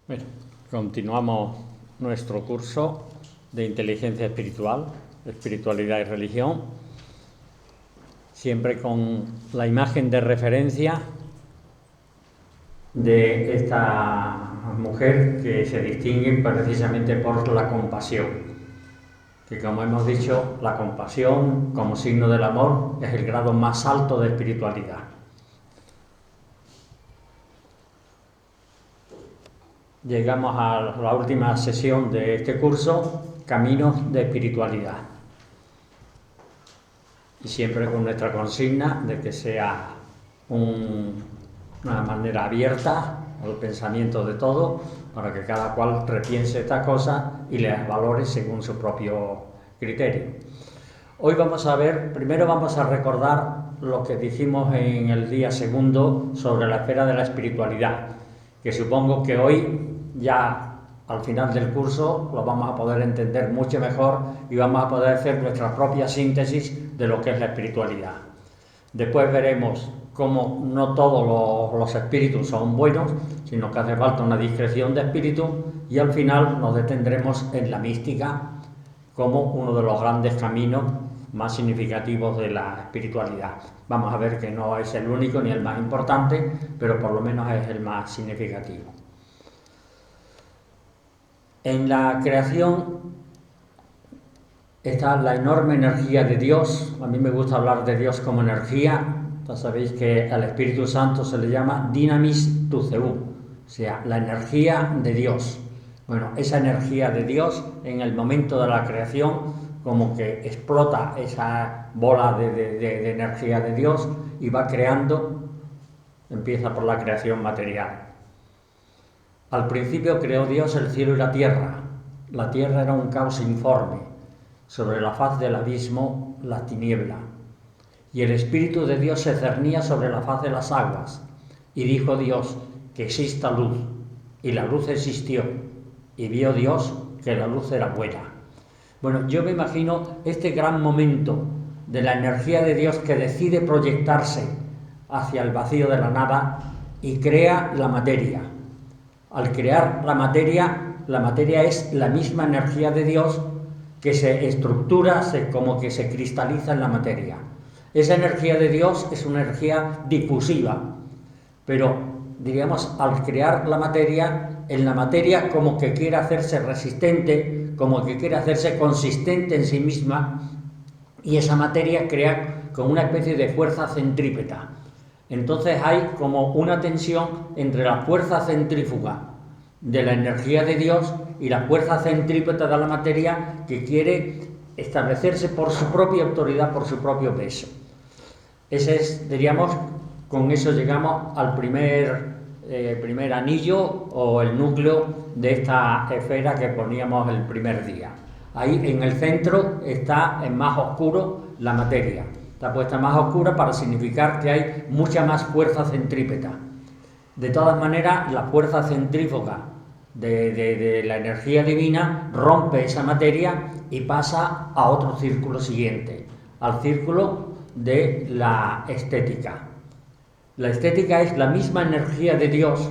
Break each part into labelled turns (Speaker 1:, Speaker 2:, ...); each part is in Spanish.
Speaker 1: Bueno, continuamos nuestro curso de inteligencia espiritual, espiritualidad y religión, siempre con la imagen de referencia de esta mujer que se distingue precisamente por la compasión, que como hemos dicho, la compasión como signo del amor es el grado más alto de espiritualidad. Llegamos a la última sesión de este curso, Caminos de Espiritualidad. Y siempre con nuestra consigna de que sea una manera abierta al pensamiento de todo, para que cada cual repiense estas cosas y las valore según su propio criterio. Hoy primero vamos a recordar lo que dijimos en el día segundo sobre la esfera de la espiritualidad, que supongo que hoy ya al final del curso lo vamos a poder entender mucho mejor y vamos a poder hacer nuestra propia síntesis de lo que es la espiritualidad. Después veremos cómo no todos los espíritus son buenos, sino que hace falta una discreción de espíritu, y al final nos detendremos en la mística como uno de los grandes caminos más significativos de la espiritualidad. Vamos a ver que no es el único ni el más importante, pero por lo menos es el más significativo. En la creación está la enorme energía de Dios. A mí me gusta hablar de Dios como energía. Ya sabéis que al Espíritu Santo se le llama Dynamis tu Theou, o sea, la energía de Dios. Bueno, esa energía de Dios en el momento de la creación como que explota esa bola de energía de Dios y va creando, empieza por la creación material. Al principio creó Dios el cielo y la tierra. La tierra era un caos informe, sobre la faz del abismo la tiniebla. Y el Espíritu de Dios se cernía sobre la faz de las aguas. Y dijo Dios, que exista luz. Y la luz existió. Y vio Dios que la luz era buena. Bueno, yo me imagino este gran momento de la energía de Dios que decide proyectarse hacia el vacío de la nada y crea la materia. Al crear la materia es la misma energía de Dios que se estructura, como que se cristaliza en la materia. Esa energía de Dios es una energía difusiva, pero diríamos, al crear la materia, en la materia como que quiere hacerse resistente, como que quiere hacerse consistente en sí misma, y esa materia crea como una especie de fuerza centrípeta. Entonces hay como una tensión entre la fuerza centrífuga de la energía de Dios y la fuerza centrípeta de la materia, que quiere establecerse por su propia autoridad, por su propio peso. Ese es, diríamos, con eso llegamos al primer anillo o el núcleo de esta esfera que poníamos el primer día. Ahí en el centro está en más oscuro la materia. Está puesta más oscura para significar que hay mucha más fuerza centrípeta. De todas maneras, la fuerza centrífuga de la energía divina rompe esa materia y pasa a otro círculo siguiente, al círculo de la estética. La estética es la misma energía de Dios,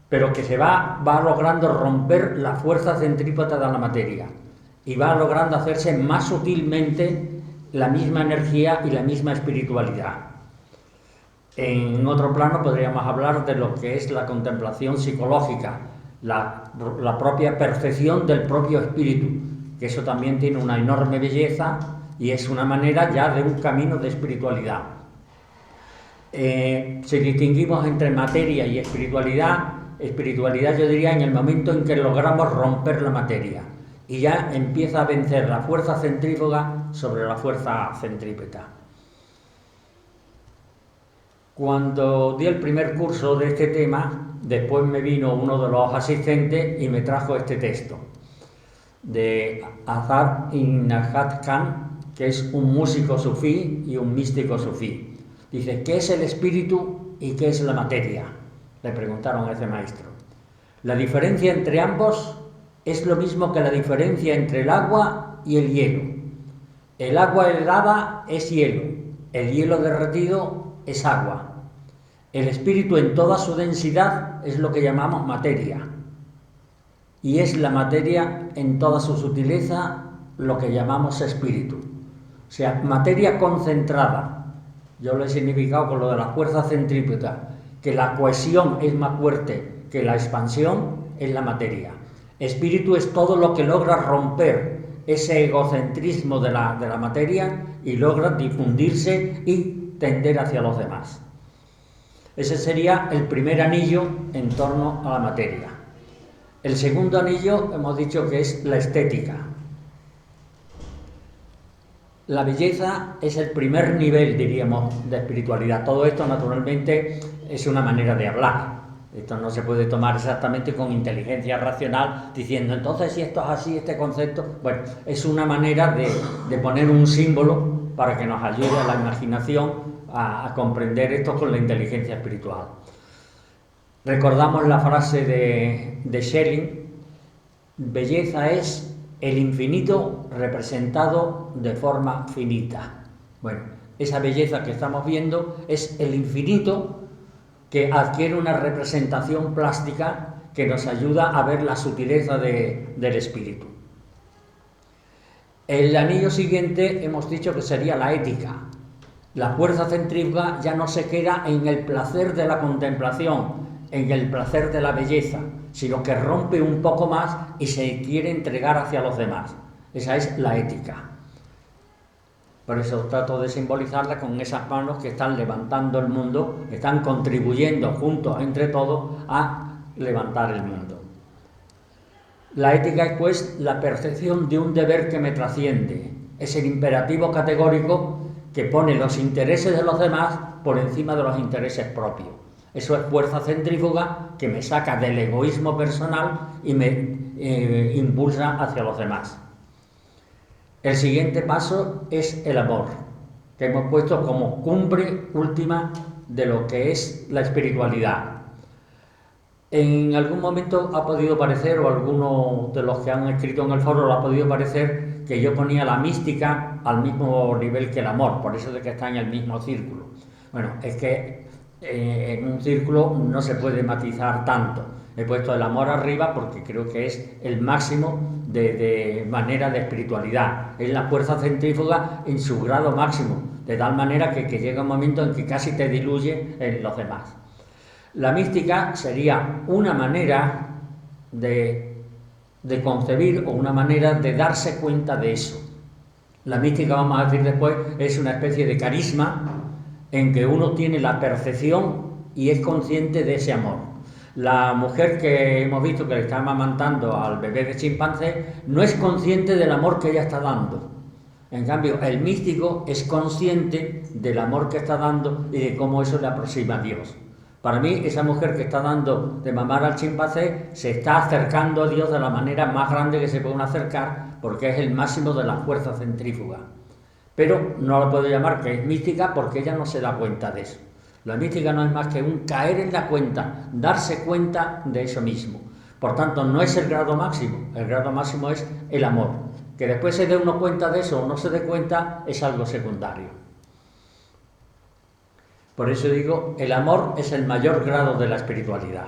Speaker 1: pero que se va logrando romper la fuerza centrípeta de la materia y va logrando hacerse más sutilmente la misma energía y la misma espiritualidad. En otro plano podríamos hablar de lo que es la contemplación psicológica, la propia perfección del propio espíritu, que eso también tiene una enorme belleza y es una manera ya de un camino de espiritualidad. Si distinguimos entre materia y espiritualidad yo diría en el momento en que logramos romper la materia y ya empieza a vencer la fuerza centrífuga sobre la fuerza centrípeta. Cuando di el primer curso de este tema, después me vino uno de los asistentes y me trajo este texto de Azar Inayat Khan, que es un músico sufí y un místico sufí. Dice, ¿qué es el espíritu y qué es la materia? Le preguntaron a ese maestro. La diferencia entre ambos es lo mismo que la diferencia entre el agua y el hielo. El agua helada es hielo, el hielo derretido es agua. El espíritu en toda su densidad es lo que llamamos materia. y es la materia en toda su sutileza lo que llamamos espíritu. O sea, materia concentrada. Yo lo he significado con lo de la fuerza centrípeta, que la cohesión es más fuerte que la expansión en la materia. Espíritu es todo lo que logra romper ese egocentrismo de la materia y logra difundirse y tender hacia los demás. Ese sería el primer anillo en torno a la materia. El segundo anillo hemos dicho que es la estética. La belleza es el primer nivel, diríamos, de espiritualidad. Todo esto, naturalmente, es una manera de hablar. Esto no se puede tomar exactamente con inteligencia racional, diciendo, entonces, si esto es así, este concepto... Bueno, es una manera de poner un símbolo para que nos ayude a la imaginación a comprender esto con la inteligencia espiritual. Recordamos la frase de Schelling: belleza es el infinito representado de forma finita. Bueno, esa belleza que estamos viendo es el infinito que adquiere una representación plástica que nos ayuda a ver la sutileza del espíritu. El anillo siguiente hemos dicho que sería la ética. La fuerza centrífuga ya no se queda en el placer de la contemplación, en el placer de la belleza, sino que rompe un poco más y se quiere entregar hacia los demás. Esa es la ética. Por eso trato de simbolizarla con esas manos que están levantando el mundo, están contribuyendo juntos entre todos a levantar el mundo. La ética es pues la percepción de un deber que me trasciende, es el imperativo categórico que pone los intereses de los demás por encima de los intereses propios. Eso es fuerza centrífuga que me saca del egoísmo personal y me impulsa hacia los demás. El siguiente paso es el amor, que hemos puesto como cumbre última de lo que es la espiritualidad. En algún momento ha podido parecer, o alguno de los que han escrito en el foro lo ha podido parecer, que yo ponía la mística al mismo nivel que el amor, por eso de que está en el mismo círculo. Bueno, es que en un círculo no se puede matizar tanto. He puesto el amor arriba porque creo que es el máximo de manera de espiritualidad. Es la fuerza centrífuga en su grado máximo, de tal manera que llega un momento en que casi te diluye en los demás. La mística sería una manera de concebir o una manera de darse cuenta de eso. La mística, vamos a decir después, es una especie de carisma en que uno tiene la percepción y es consciente de ese amor. La mujer que hemos visto que le está amamantando al bebé de chimpancé no es consciente del amor que ella está dando. En cambio, el místico es consciente del amor que está dando y de cómo eso le aproxima a Dios. Para mí, esa mujer que está dando de mamar al chimpancé se está acercando a Dios de la manera más grande que se puede acercar, porque es el máximo de la fuerza centrífuga. Pero no la puedo llamar que es mística porque ella no se da cuenta de eso. La mística no es más que un caer en la cuenta, darse cuenta de eso mismo. Por tanto, no es el grado máximo es el amor. Que después se dé uno cuenta de eso o no se dé cuenta es algo secundario. Por eso digo, el amor es el mayor grado de la espiritualidad.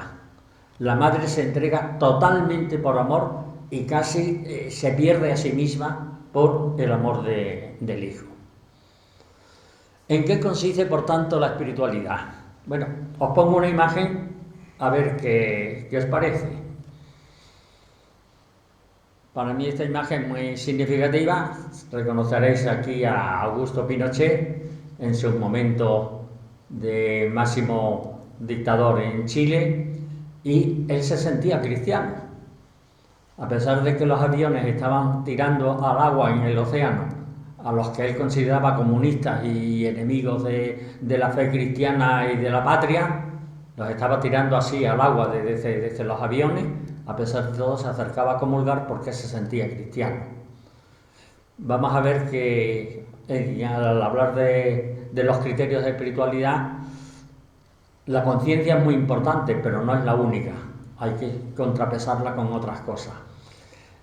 Speaker 1: La madre se entrega totalmente por amor y casi se pierde a sí misma por el amor del hijo. ¿En qué consiste, por tanto, la espiritualidad? Bueno, os pongo una imagen a ver qué os parece. Para mí esta imagen es muy significativa. Reconoceréis aquí a Augusto Pinochet en su momento de máximo dictador en Chile, y él se sentía cristiano. A pesar de que los aviones estaban tirando al agua en el océano a los que él consideraba comunistas y enemigos de la fe cristiana y de la patria, los estaba tirando así al agua desde los aviones. A pesar de todo se acercaba a comulgar porque se sentía cristiano. Vamos a ver que al hablar de los criterios de espiritualidad, la conciencia es muy importante, pero no es la única. Hay que contrapesarla con otras cosas.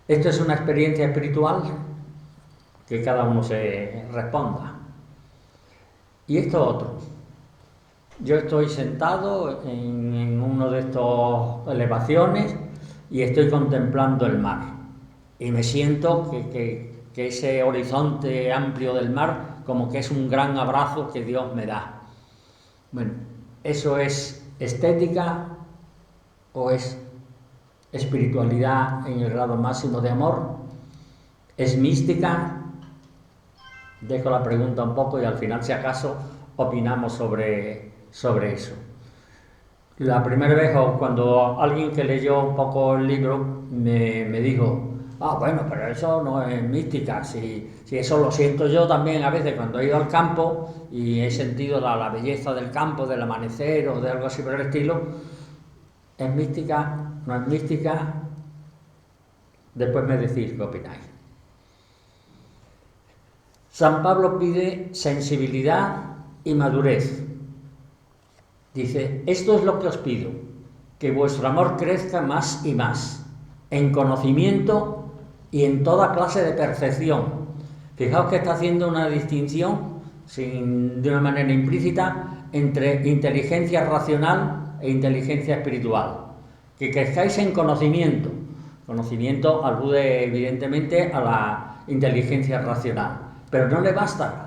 Speaker 1: Esto es una experiencia espiritual que cada uno se responda. Y esto otro. Yo estoy sentado en uno de estos elevaciones y estoy contemplando el mar. Y me siento que ese horizonte amplio del mar como que es un gran abrazo que Dios me da. Bueno, ¿eso es estética o es espiritualidad en el grado máximo de amor? ¿Es mística? Dejo la pregunta un poco y al final, si acaso, opinamos sobre eso. La primera vez, o cuando alguien que leyó un poco el libro me dijo, bueno, pero eso no es mística, si eso lo siento yo también a veces cuando he ido al campo y he sentido la belleza del campo, del amanecer o de algo así por el estilo. ¿Es mística? ¿No es mística? Después me decís qué opináis. San Pablo pide sensibilidad y madurez. Dice, esto es lo que os pido, que vuestro amor crezca más y más, en conocimiento y en toda clase de percepción. Fijaos que está haciendo una distinción, de una manera implícita, entre inteligencia racional e inteligencia espiritual. Que crezcáis en conocimiento. Conocimiento alude evidentemente a la inteligencia racional, pero no le basta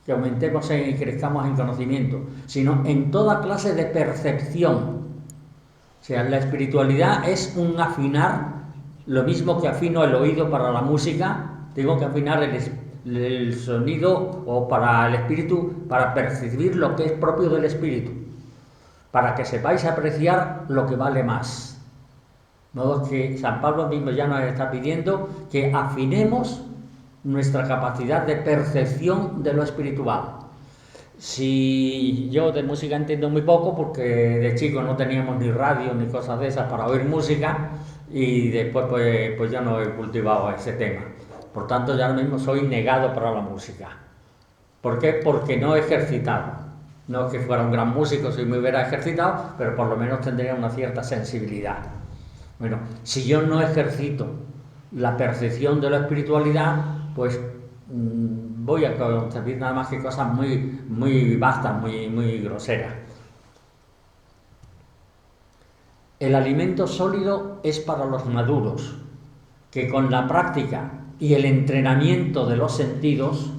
Speaker 1: que aumentemos y crezcamos en conocimiento, sino en toda clase de percepción. O sea, la espiritualidad es un afinar, lo mismo que afino el oído para la música, tengo que afinar el sonido o para el espíritu, para percibir lo que es propio del espíritu, para que sepáis apreciar lo que vale más. De modo que San Pablo mismo ya nos está pidiendo que afinemos nuestra capacidad de percepción de lo espiritual. Si yo de música entiendo muy poco, porque de chico no teníamos ni radio ni cosas de esas para oír música, y después pues ya no he cultivado ese tema. Por tanto, ya ahora mismo soy negado para la música. ¿Por qué? Porque no he ejercitado. No es que fuera un gran músico si me hubiera ejercitado, pero por lo menos tendría una cierta sensibilidad. Bueno, si yo no ejercito la percepción de la espiritualidad, pues voy a concebir nada más que cosas muy vastas, muy groseras. El alimento sólido es para los maduros, que con la práctica y el entrenamiento de los sentidos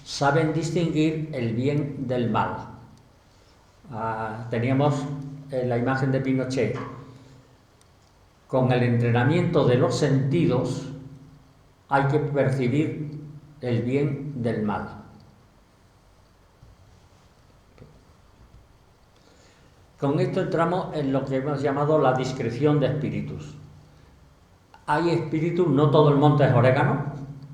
Speaker 1: saben distinguir el bien del mal. Teníamos la imagen de Pinochet. Con el entrenamiento de los sentidos hay que percibir el bien del mal. Con esto entramos en lo que hemos llamado la discreción de espíritus. Hay espíritus, no todo el monte es orégano,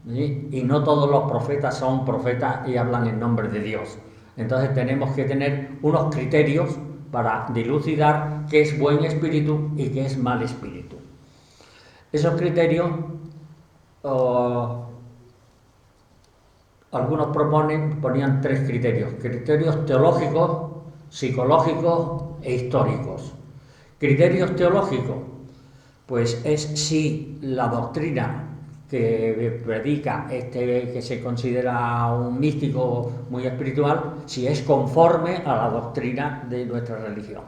Speaker 1: ¿sí? Y no todos los profetas son profetas y hablan en nombre de Dios. Entonces tenemos que tener unos criterios para dilucidar qué es buen espíritu y qué es mal espíritu. Esos criterios, algunos ponían 3 criterios: criterios teológicos, psicológicos e históricos. Criterios teológicos, pues es si la doctrina que predica que se considera un místico muy espiritual, si es conforme a la doctrina de nuestra religión.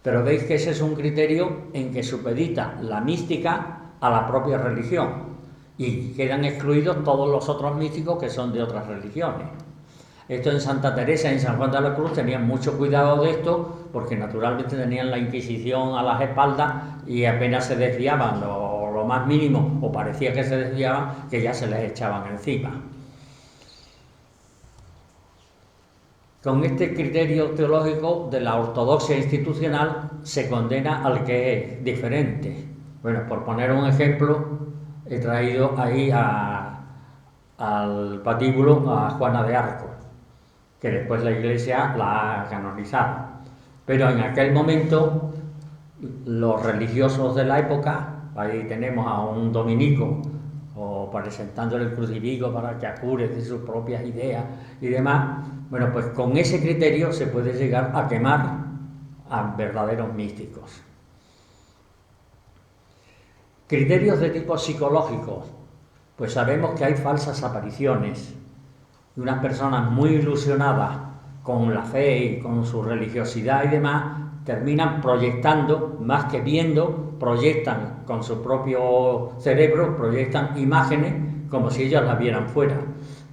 Speaker 1: Pero veis que ese es un criterio en que supedita la mística a la propia religión y quedan excluidos todos los otros místicos que son de otras religiones. Esto en Santa Teresa y en San Juan de la Cruz tenían mucho cuidado de esto, porque naturalmente tenían la Inquisición a las espaldas y apenas se desviaban lo más mínimo, o parecía que se desviaban, que ya se les echaban encima. Con este criterio teológico de la ortodoxia institucional se condena al que es diferente. Bueno, por poner un ejemplo, he traído ahí al patíbulo a Juana de Arco, que después la Iglesia la ha canonizado. Pero en aquel momento, los religiosos de la época, ahí tenemos a un dominico, o presentándole el crucifijo para que acure de sus propias ideas y demás. Bueno, pues con ese criterio se puede llegar a quemar a verdaderos místicos. Criterios de tipo psicológico, pues sabemos que hay falsas apariciones. Unas personas muy ilusionadas con la fe y con su religiosidad y demás terminan proyectando, más que viendo, proyectan con su propio cerebro, proyectan imágenes como si ellos las vieran fuera.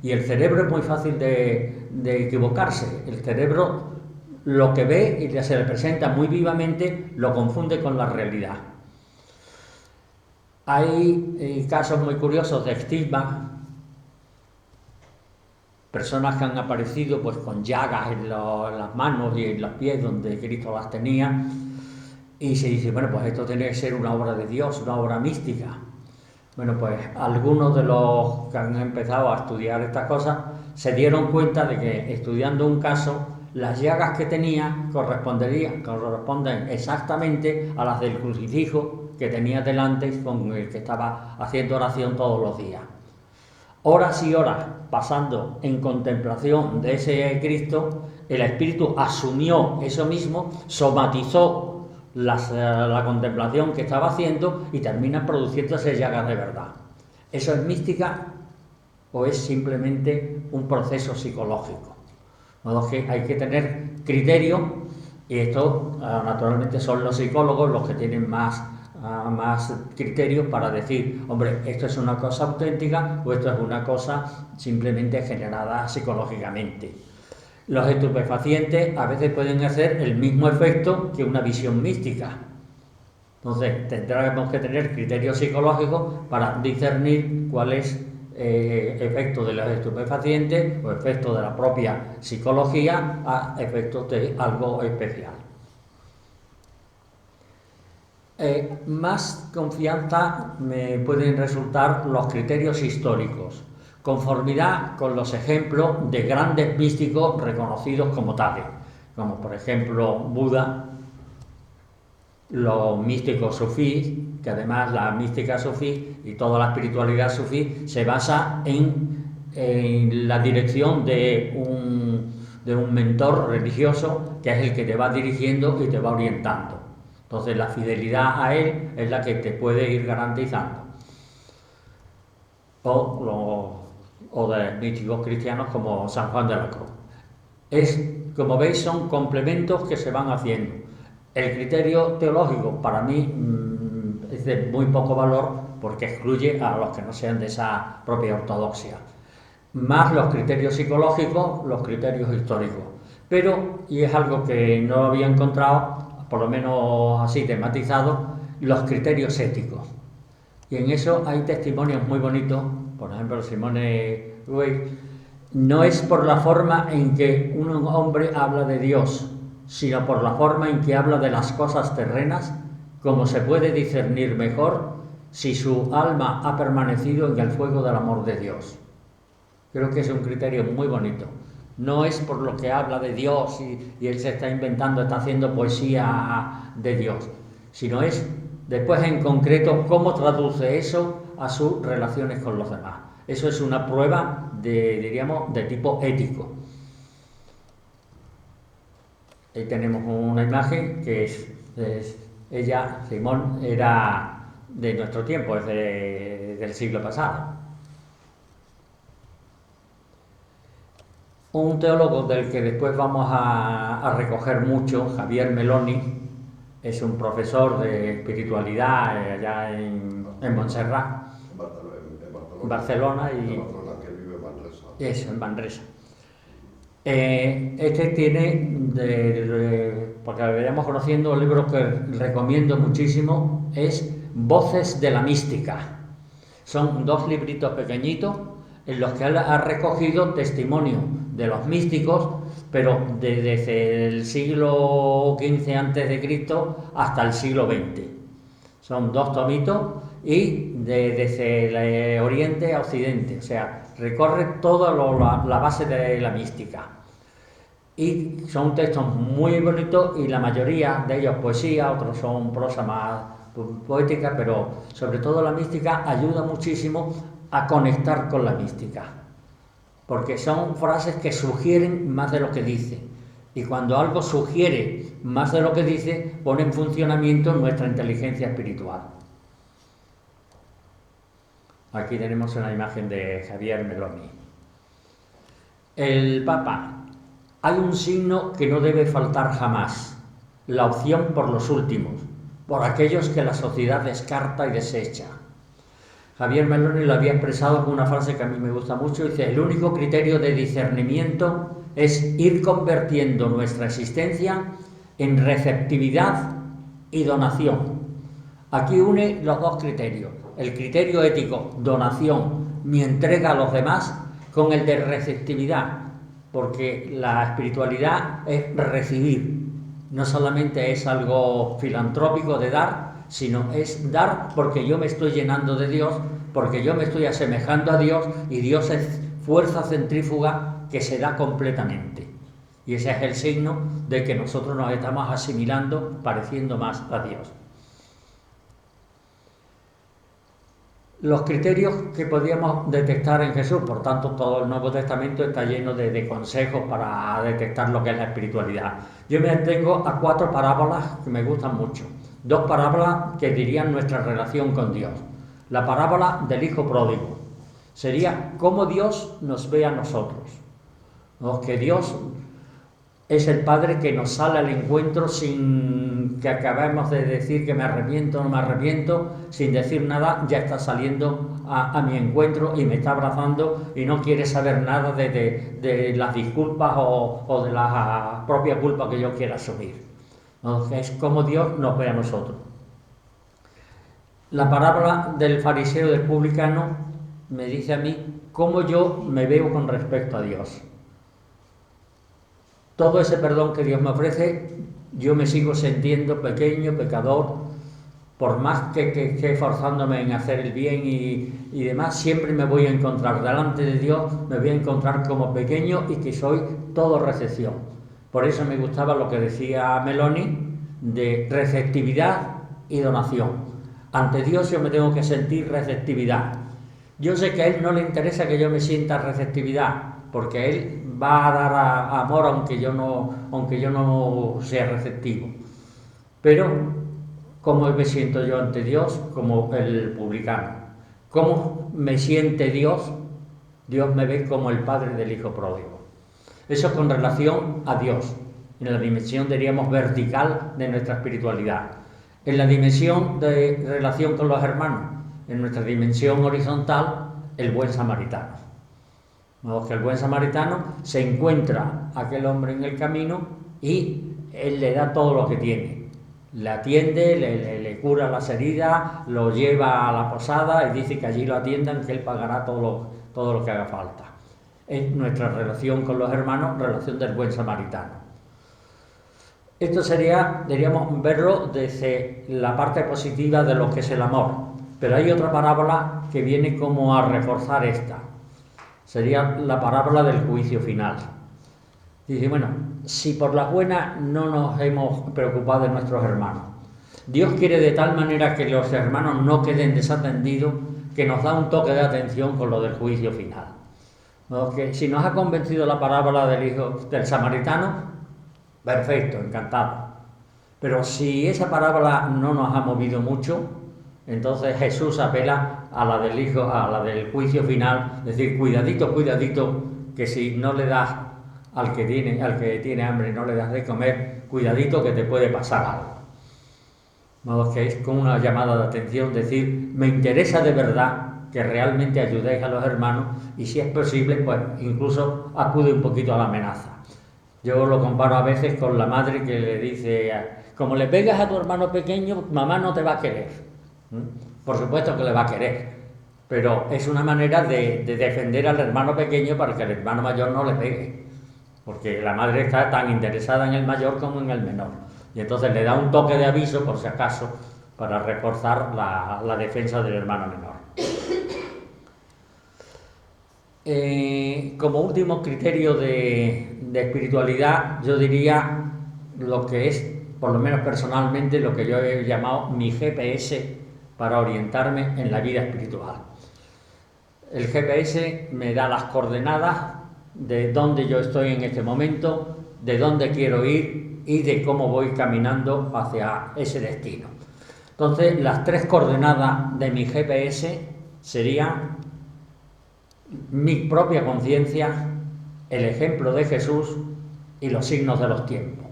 Speaker 1: Y el cerebro es muy fácil de equivocarse. El cerebro lo que ve y se le presenta muy vivamente lo confunde con la realidad. Hay casos muy curiosos de estigma, personas que han aparecido pues con llagas en las manos y en los pies donde Cristo las tenía, y se dice, bueno, pues esto tiene que ser una obra de Dios, una obra mística. Bueno, pues algunos de los que han empezado a estudiar estas cosas se dieron cuenta de que estudiando un caso, las llagas que tenía corresponden exactamente a las del crucifijo que tenía delante con el que estaba haciendo oración todos los días. Horas y horas pasando en contemplación de ese Cristo, el Espíritu asumió eso mismo, somatizó la contemplación que estaba haciendo y terminan produciéndose llagas de verdad. ¿Eso es mística o es simplemente un proceso psicológico? De modo que hay que tener criterio, y esto naturalmente son los psicólogos los que tienen más criterios para decir, hombre, esto es una cosa auténtica o esto es una cosa simplemente generada psicológicamente. Los estupefacientes a veces pueden hacer el mismo efecto que una visión mística. Entonces tendremos que tener criterios psicológicos para discernir cuál es efecto de los estupefacientes o efecto de la propia psicología a efectos de algo especial. Más confianza me pueden resultar los criterios históricos, conformidad con los ejemplos de grandes místicos reconocidos como tales, como por ejemplo Buda, los místicos sufíes, que además la mística sufí y toda la espiritualidad sufí se basa en la dirección de un mentor religioso que es el que te va dirigiendo y te va orientando. Entonces la fidelidad a él es la que te puede ir garantizando. O de místicos cristianos como San Juan de la Cruz. Como veis, son complementos que se van haciendo. El criterio teológico para mí es de muy poco valor porque excluye a los que no sean de esa propia ortodoxia. Más los criterios psicológicos, los criterios históricos. Pero, y es algo que no había encontrado, por lo menos así tematizado, los criterios éticos. Y en eso hay testimonios muy bonitos, por ejemplo, Simone Weil, no es por la forma en que un hombre habla de Dios, sino por la forma en que habla de las cosas terrenas, como se puede discernir mejor si su alma ha permanecido en el fuego del amor de Dios. Creo que es un criterio muy bonito. No es por lo que habla de Dios y él se está inventando, está haciendo poesía de Dios, sino es después en concreto cómo traduce eso a sus relaciones con los demás. Eso es una prueba de tipo ético. Ahí tenemos una imagen que es ella, Simón, era de nuestro tiempo, es del siglo pasado. Un teólogo del que después vamos a recoger mucho, Javier Meloni, es un profesor de espiritualidad allá en Montserrat, en Barcelona y
Speaker 2: que vive en Manresa.
Speaker 1: Eso, en Manresa. Este tiene, porque lo veríamos conociendo, un libro que recomiendo muchísimo, es Voces de la Mística. Son 2 libritos pequeñitos en los que él ha recogido testimonio de los místicos, pero desde el siglo XV a.C. hasta el siglo XX. Son 2 tomitos y desde el Oriente a Occidente, o sea, recorre toda la base de la mística. Y son textos muy bonitos y la mayoría de ellos poesía, otros son prosa más poética, pero sobre todo la mística ayuda muchísimo a conectar con la mística, porque son frases que sugieren más de lo que dice, y cuando algo sugiere más de lo que dice, pone en funcionamiento nuestra inteligencia espiritual. Aquí tenemos una imagen de Javier Meloni. El Papa: hay un signo que no debe faltar jamás, la opción por los últimos, por aquellos que la sociedad descarta y desecha. Javier Meloni lo había expresado con una frase que a mí me gusta mucho, dice: el único criterio de discernimiento es ir convirtiendo nuestra existencia en receptividad y donación. Aquí une los dos criterios, el criterio ético, donación, mi entrega a los demás, con el de receptividad, porque la espiritualidad es recibir, no solamente es algo filantrópico de dar, sino es dar porque yo me estoy llenando de Dios, porque yo me estoy asemejando a Dios, y Dios es fuerza centrífuga que se da completamente. Y ese es el signo de que nosotros nos estamos asimilando, pareciendo más a Dios. Los criterios que podíamos detectar en Jesús, por tanto todo el Nuevo Testamento está lleno de consejos para detectar lo que es la espiritualidad. Yo me atengo a 4 parábolas que me gustan mucho. 2 parábolas que dirían nuestra relación con Dios. La parábola del hijo pródigo sería cómo Dios nos ve a nosotros, ¿no? Que Dios es el Padre que nos sale al encuentro sin que acabemos de decir que me arrepiento o no me arrepiento, sin decir nada, ya está saliendo a mi encuentro y me está abrazando y no quiere saber nada de las disculpas o de la propia culpa que yo quiera asumir. ¿No? Es como Dios nos ve a nosotros. La parábola del fariseo y del publicano me dice a mí cómo yo me veo con respecto a Dios. Todo ese perdón que Dios me ofrece, yo me sigo sintiendo pequeño, pecador, por más que esforzándome en hacer el bien y demás, siempre me voy a encontrar delante de Dios, me voy a encontrar como pequeño y que soy todo recepción. Por eso me gustaba lo que decía Meloni, de receptividad y donación. Ante Dios yo me tengo que sentir receptividad. Yo sé que a Él no le interesa que yo me sienta receptividad, porque Él va a dar amor aunque yo no sea receptivo. Pero, ¿cómo me siento yo ante Dios? Como el publicano. ¿Cómo me siente Dios? Dios me ve como el padre del hijo pródigo. Eso con relación a Dios, en la dimensión, diríamos, vertical de nuestra espiritualidad. En la dimensión de relación con los hermanos, en nuestra dimensión horizontal, el buen samaritano. Que el buen samaritano se encuentra a aquel hombre en el camino y él le da todo lo que tiene. Le atiende, le cura las heridas, lo lleva a la posada y dice que allí lo atiendan, que él pagará todo lo que haga falta. Es nuestra relación con los hermanos, relación del buen samaritano. Esto sería, diríamos, verlo desde la parte positiva de lo que es el amor. Pero hay otra parábola que viene como a reforzar esta. Sería la parábola del juicio final. Dice, bueno, si por las buenas no nos hemos preocupado de nuestros hermanos, Dios quiere de tal manera que los hermanos no queden desatendidos, que nos da un toque de atención con lo del juicio final. ¿No? Que si nos ha convencido la parábola del hijo del samaritano, perfecto, encantado. Pero si esa parábola no nos ha movido mucho, entonces Jesús apela a la del juicio final, es decir, cuidadito, que si no le das al que tiene hambre, no le das de comer, cuidadito que te puede pasar algo. Modo que es como una llamada de atención, decir, me interesa de verdad que realmente ayudéis a los hermanos y si es posible, pues incluso acude un poquito a la amenaza. Yo lo comparo a veces con la madre que le dice, como le pegas a tu hermano pequeño, mamá no te va a querer. Por supuesto que le va a querer, pero es una manera de defender al hermano pequeño para que el hermano mayor no le pegue, porque la madre está tan interesada en el mayor como en el menor, y entonces le da un toque de aviso por si acaso para reforzar la defensa del hermano menor. Como último criterio de espiritualidad, yo diría lo que es, por lo menos personalmente, lo que yo he llamado mi GPS para orientarme en la vida espiritual. El GPS me da las coordenadas de dónde yo estoy en este momento, de dónde quiero ir y de cómo voy caminando hacia ese destino. Entonces, las 3 coordenadas de mi GPS serían mi propia conciencia, el ejemplo de Jesús y los signos de los tiempos.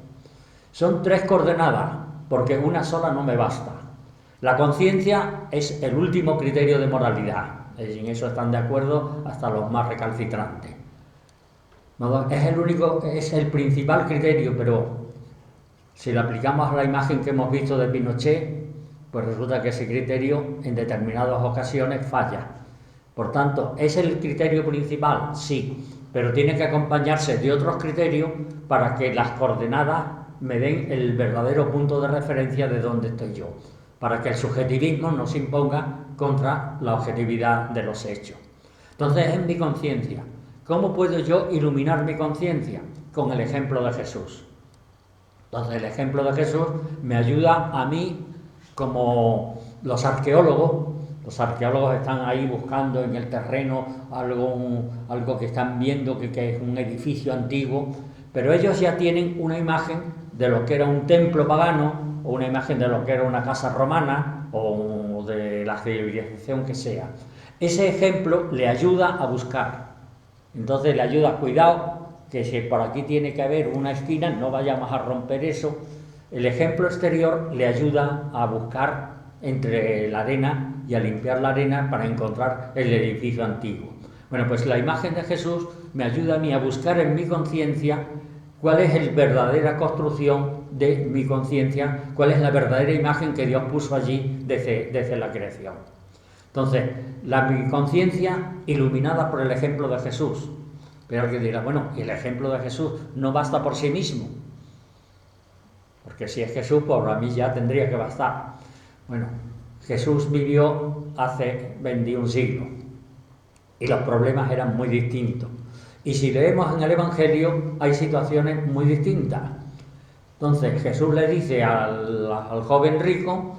Speaker 1: Son 3 coordenadas porque una sola no me basta. La conciencia es el último criterio de moralidad, y en eso están de acuerdo hasta los más recalcitrantes. No, es el principal criterio, pero si lo aplicamos a la imagen que hemos visto de Pinochet, pues resulta que ese criterio en determinadas ocasiones falla. Por tanto, ¿es el criterio principal? Sí, pero tiene que acompañarse de otros criterios para que las coordenadas me den el verdadero punto de referencia de dónde estoy yo, para que el subjetivismo no se imponga contra la objetividad de los hechos. Entonces, en mi conciencia, ¿cómo puedo yo iluminar mi conciencia? Con el ejemplo de Jesús. Entonces, el ejemplo de Jesús me ayuda a mí, como los arqueólogos están ahí buscando en el terreno algo que están viendo que es un edificio antiguo, pero ellos ya tienen una imagen de lo que era un templo pagano, o una imagen de lo que era una casa romana, o de la civilización que sea. Ese ejemplo le ayuda a buscar. Entonces le ayuda, cuidado, que si por aquí tiene que haber una esquina, no vayamos a romper eso. El ejemplo exterior le ayuda a buscar entre la arena y a limpiar la arena para encontrar el edificio antiguo. Bueno, pues la imagen de Jesús me ayuda a mí a buscar en mi conciencia cuál es la verdadera construcción de mi conciencia, cuál es la verdadera imagen que Dios puso allí desde la creación. Entonces, mi conciencia iluminada por el ejemplo de Jesús. Pero alguien dirá, bueno, ¿y el ejemplo de Jesús no basta por sí mismo? Porque si es Jesús, pues a mí ya tendría que bastar. Bueno, Jesús vivió hace 21 siglos y los problemas eran muy distintos. Y si leemos en el Evangelio, hay situaciones muy distintas. Entonces Jesús le dice al joven rico,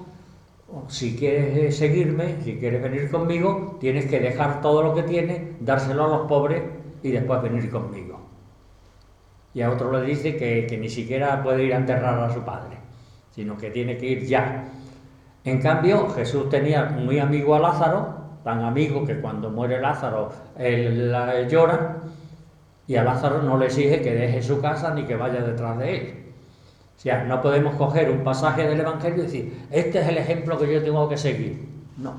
Speaker 1: si quieres seguirme, si quieres venir conmigo, tienes que dejar todo lo que tienes, dárselo a los pobres y después venir conmigo. Y a otro le dice que ni siquiera puede ir a enterrar a su padre, sino que tiene que ir ya. En cambio, Jesús tenía muy amigo a Lázaro, tan amigo que cuando muere Lázaro, él llora, y a Lázaro no le exige que deje su casa ni que vaya detrás de él. O sea, no podemos coger un pasaje del Evangelio y decir, este es el ejemplo que yo tengo que seguir. No.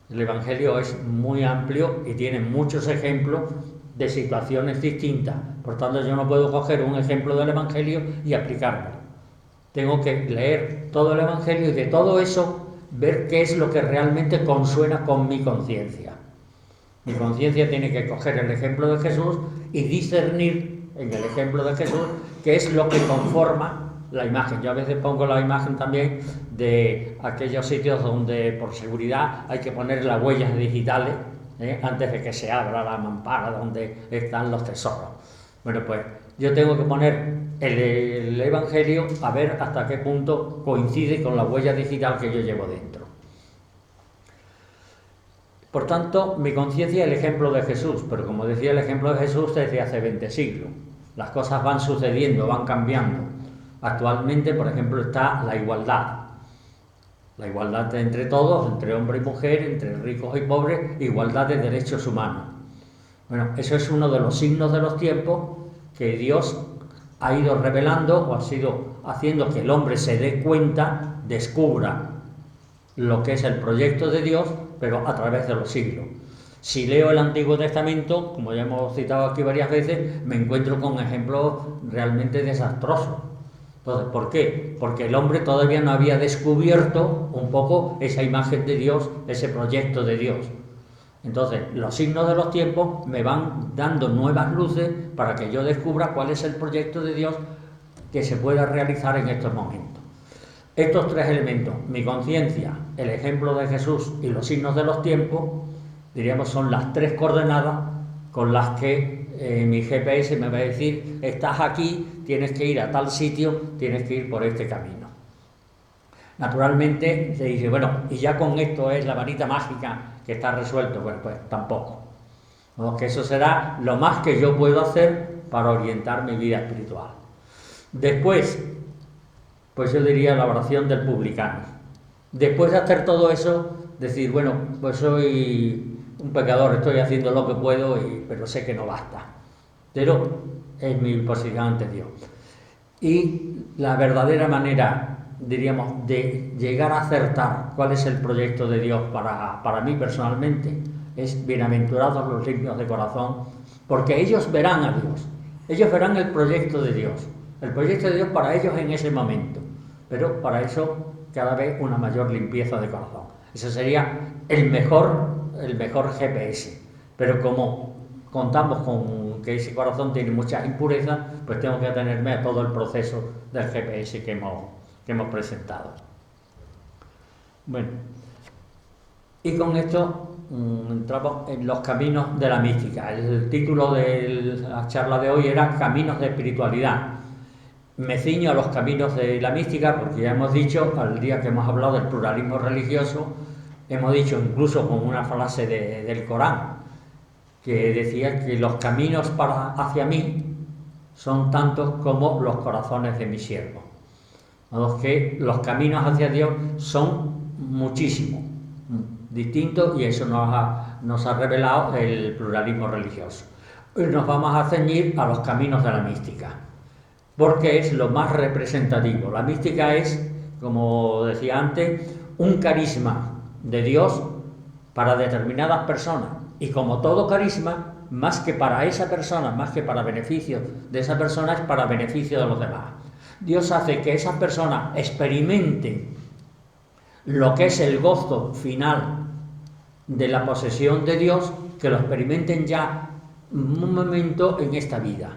Speaker 1: El Evangelio es muy amplio y tiene muchos ejemplos de situaciones distintas. Por tanto, yo no puedo coger un ejemplo del Evangelio y aplicármelo. Tengo que leer todo el Evangelio y de todo eso ver qué es lo que realmente consuena con mi conciencia. Mi conciencia tiene que coger el ejemplo de Jesús y discernir en el ejemplo de Jesús qué es lo que conforma la imagen. Yo a veces pongo la imagen también de aquellos sitios donde por seguridad hay que poner las huellas digitales antes de que se abra la mampara donde están los tesoros. Bueno, pues yo tengo que poner el Evangelio a ver hasta qué punto coincide con la huella digital que yo llevo dentro. Por tanto, mi conciencia es el ejemplo de Jesús, pero como decía, el ejemplo de Jesús desde hace 20 siglos. Las cosas van sucediendo, van cambiando. Actualmente, por ejemplo, está la igualdad. La igualdad entre todos, entre hombre y mujer, entre ricos y pobres, igualdad de derechos humanos. Bueno, eso es uno de los signos de los tiempos que Dios ha ido revelando o ha sido haciendo que el hombre se dé cuenta, descubra lo que es el proyecto de Dios, pero a través de los siglos. Si leo el Antiguo Testamento, como ya hemos citado aquí varias veces, me encuentro con ejemplos realmente desastrosos. Entonces, ¿por qué? Porque el hombre todavía no había descubierto un poco esa imagen de Dios, ese proyecto de Dios. Entonces, los signos de los tiempos me van dando nuevas luces para que yo descubra cuál es el proyecto de Dios que se pueda realizar en estos momentos. Estos tres elementos, mi conciencia, el ejemplo de Jesús y los signos de los tiempos, diríamos, son las tres coordenadas con las que mi GPS me va a decir, estás aquí, tienes que ir a tal sitio, tienes que ir por este camino. Naturalmente se dice, bueno, y ya con esto es la varita mágica que está resuelto. Bueno, pues tampoco. ¿No? Que eso será lo más que yo puedo hacer para orientar mi vida espiritual. Después, pues yo diría la oración del publicano. Después de hacer todo eso, decir, bueno, pues soy un pecador, estoy haciendo lo que puedo, pero sé que no basta. Pero es mi posición ante Dios. Y la verdadera manera diríamos, de llegar a acertar cuál es el proyecto de Dios para mí personalmente, es bienaventurados los limpios de corazón, porque ellos verán a Dios, ellos verán el proyecto de Dios para ellos en ese momento, pero para eso cada vez una mayor limpieza de corazón. Ese sería el mejor GPS, pero como contamos con que ese corazón tiene muchas impurezas, pues tengo que atenerme a todo el proceso del GPS que hemos presentado. Bueno, y con esto entramos en los caminos de la mística. El título de la charla de hoy era Caminos de espiritualidad. Me ciño a los caminos de la mística porque ya hemos dicho, al día que hemos hablado del pluralismo religioso, hemos dicho incluso con una frase del Corán, que decía que los caminos hacia mí son tantos como los corazones de mis siervos. Que los caminos hacia Dios son muchísimos, distintos, y eso nos ha revelado el pluralismo religioso. Hoy nos vamos a ceñir a los caminos de la mística, porque es lo más representativo. La mística es, como decía antes, un carisma de Dios para determinadas personas, y como todo carisma, más que para esa persona, más que para beneficio de esa persona, es para beneficio de los demás. Dios hace que esas personas experimenten lo que es el gozo final de la posesión de Dios, que lo experimenten ya un momento en esta vida,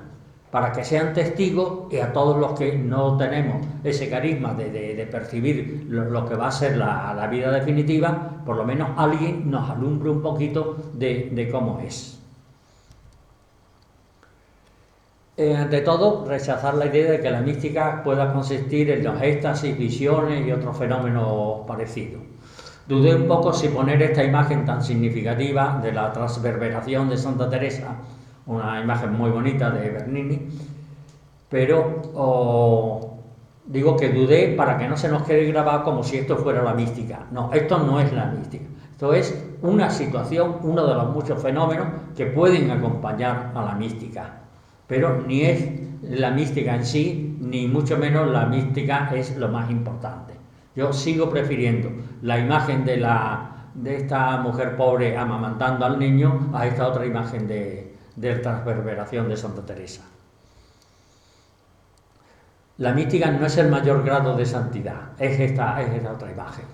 Speaker 1: para que sean testigos, y a todos los que no tenemos ese carisma de percibir lo que va a ser la vida definitiva, por lo menos alguien nos alumbre un poquito de cómo es. Ante todo, rechazar la idea de que la mística pueda consistir en los éxtasis, visiones y otros fenómenos parecidos. Dudé un poco si poner esta imagen tan significativa de la transverberación de Santa Teresa, una imagen muy bonita de Bernini, pero digo que dudé para que no se nos quede grabado como si esto fuera la mística. No, esto no es la mística. Esto es una situación, uno de los muchos fenómenos que pueden acompañar a la mística, pero ni es la mística en sí, ni mucho menos la mística es lo más importante. Yo sigo prefiriendo la imagen de esta mujer pobre amamantando al niño a esta otra imagen de transverberación de Santa Teresa. La mística no es el mayor grado de santidad, es esta otra imagen.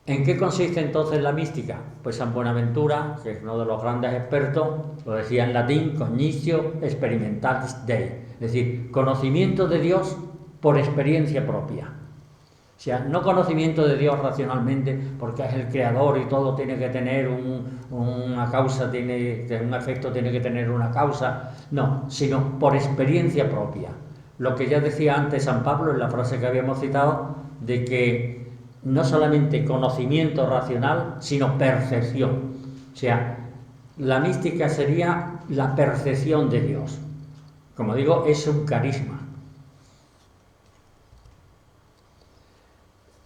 Speaker 1: ¿En qué consiste entonces la mística? Pues San Buenaventura, que es uno de los grandes expertos, lo decía en latín, cognitio experimentatis Dei, es decir, conocimiento de Dios por experiencia propia. O sea, no conocimiento de Dios racionalmente, porque es el creador y todo tiene que tener una causa, un efecto tiene que tener una causa, no, sino por experiencia propia. Lo que ya decía antes San Pablo en la frase que habíamos citado, de que no solamente conocimiento racional, sino percepción. O sea, la mística sería la percepción de Dios. Como digo, es un carisma.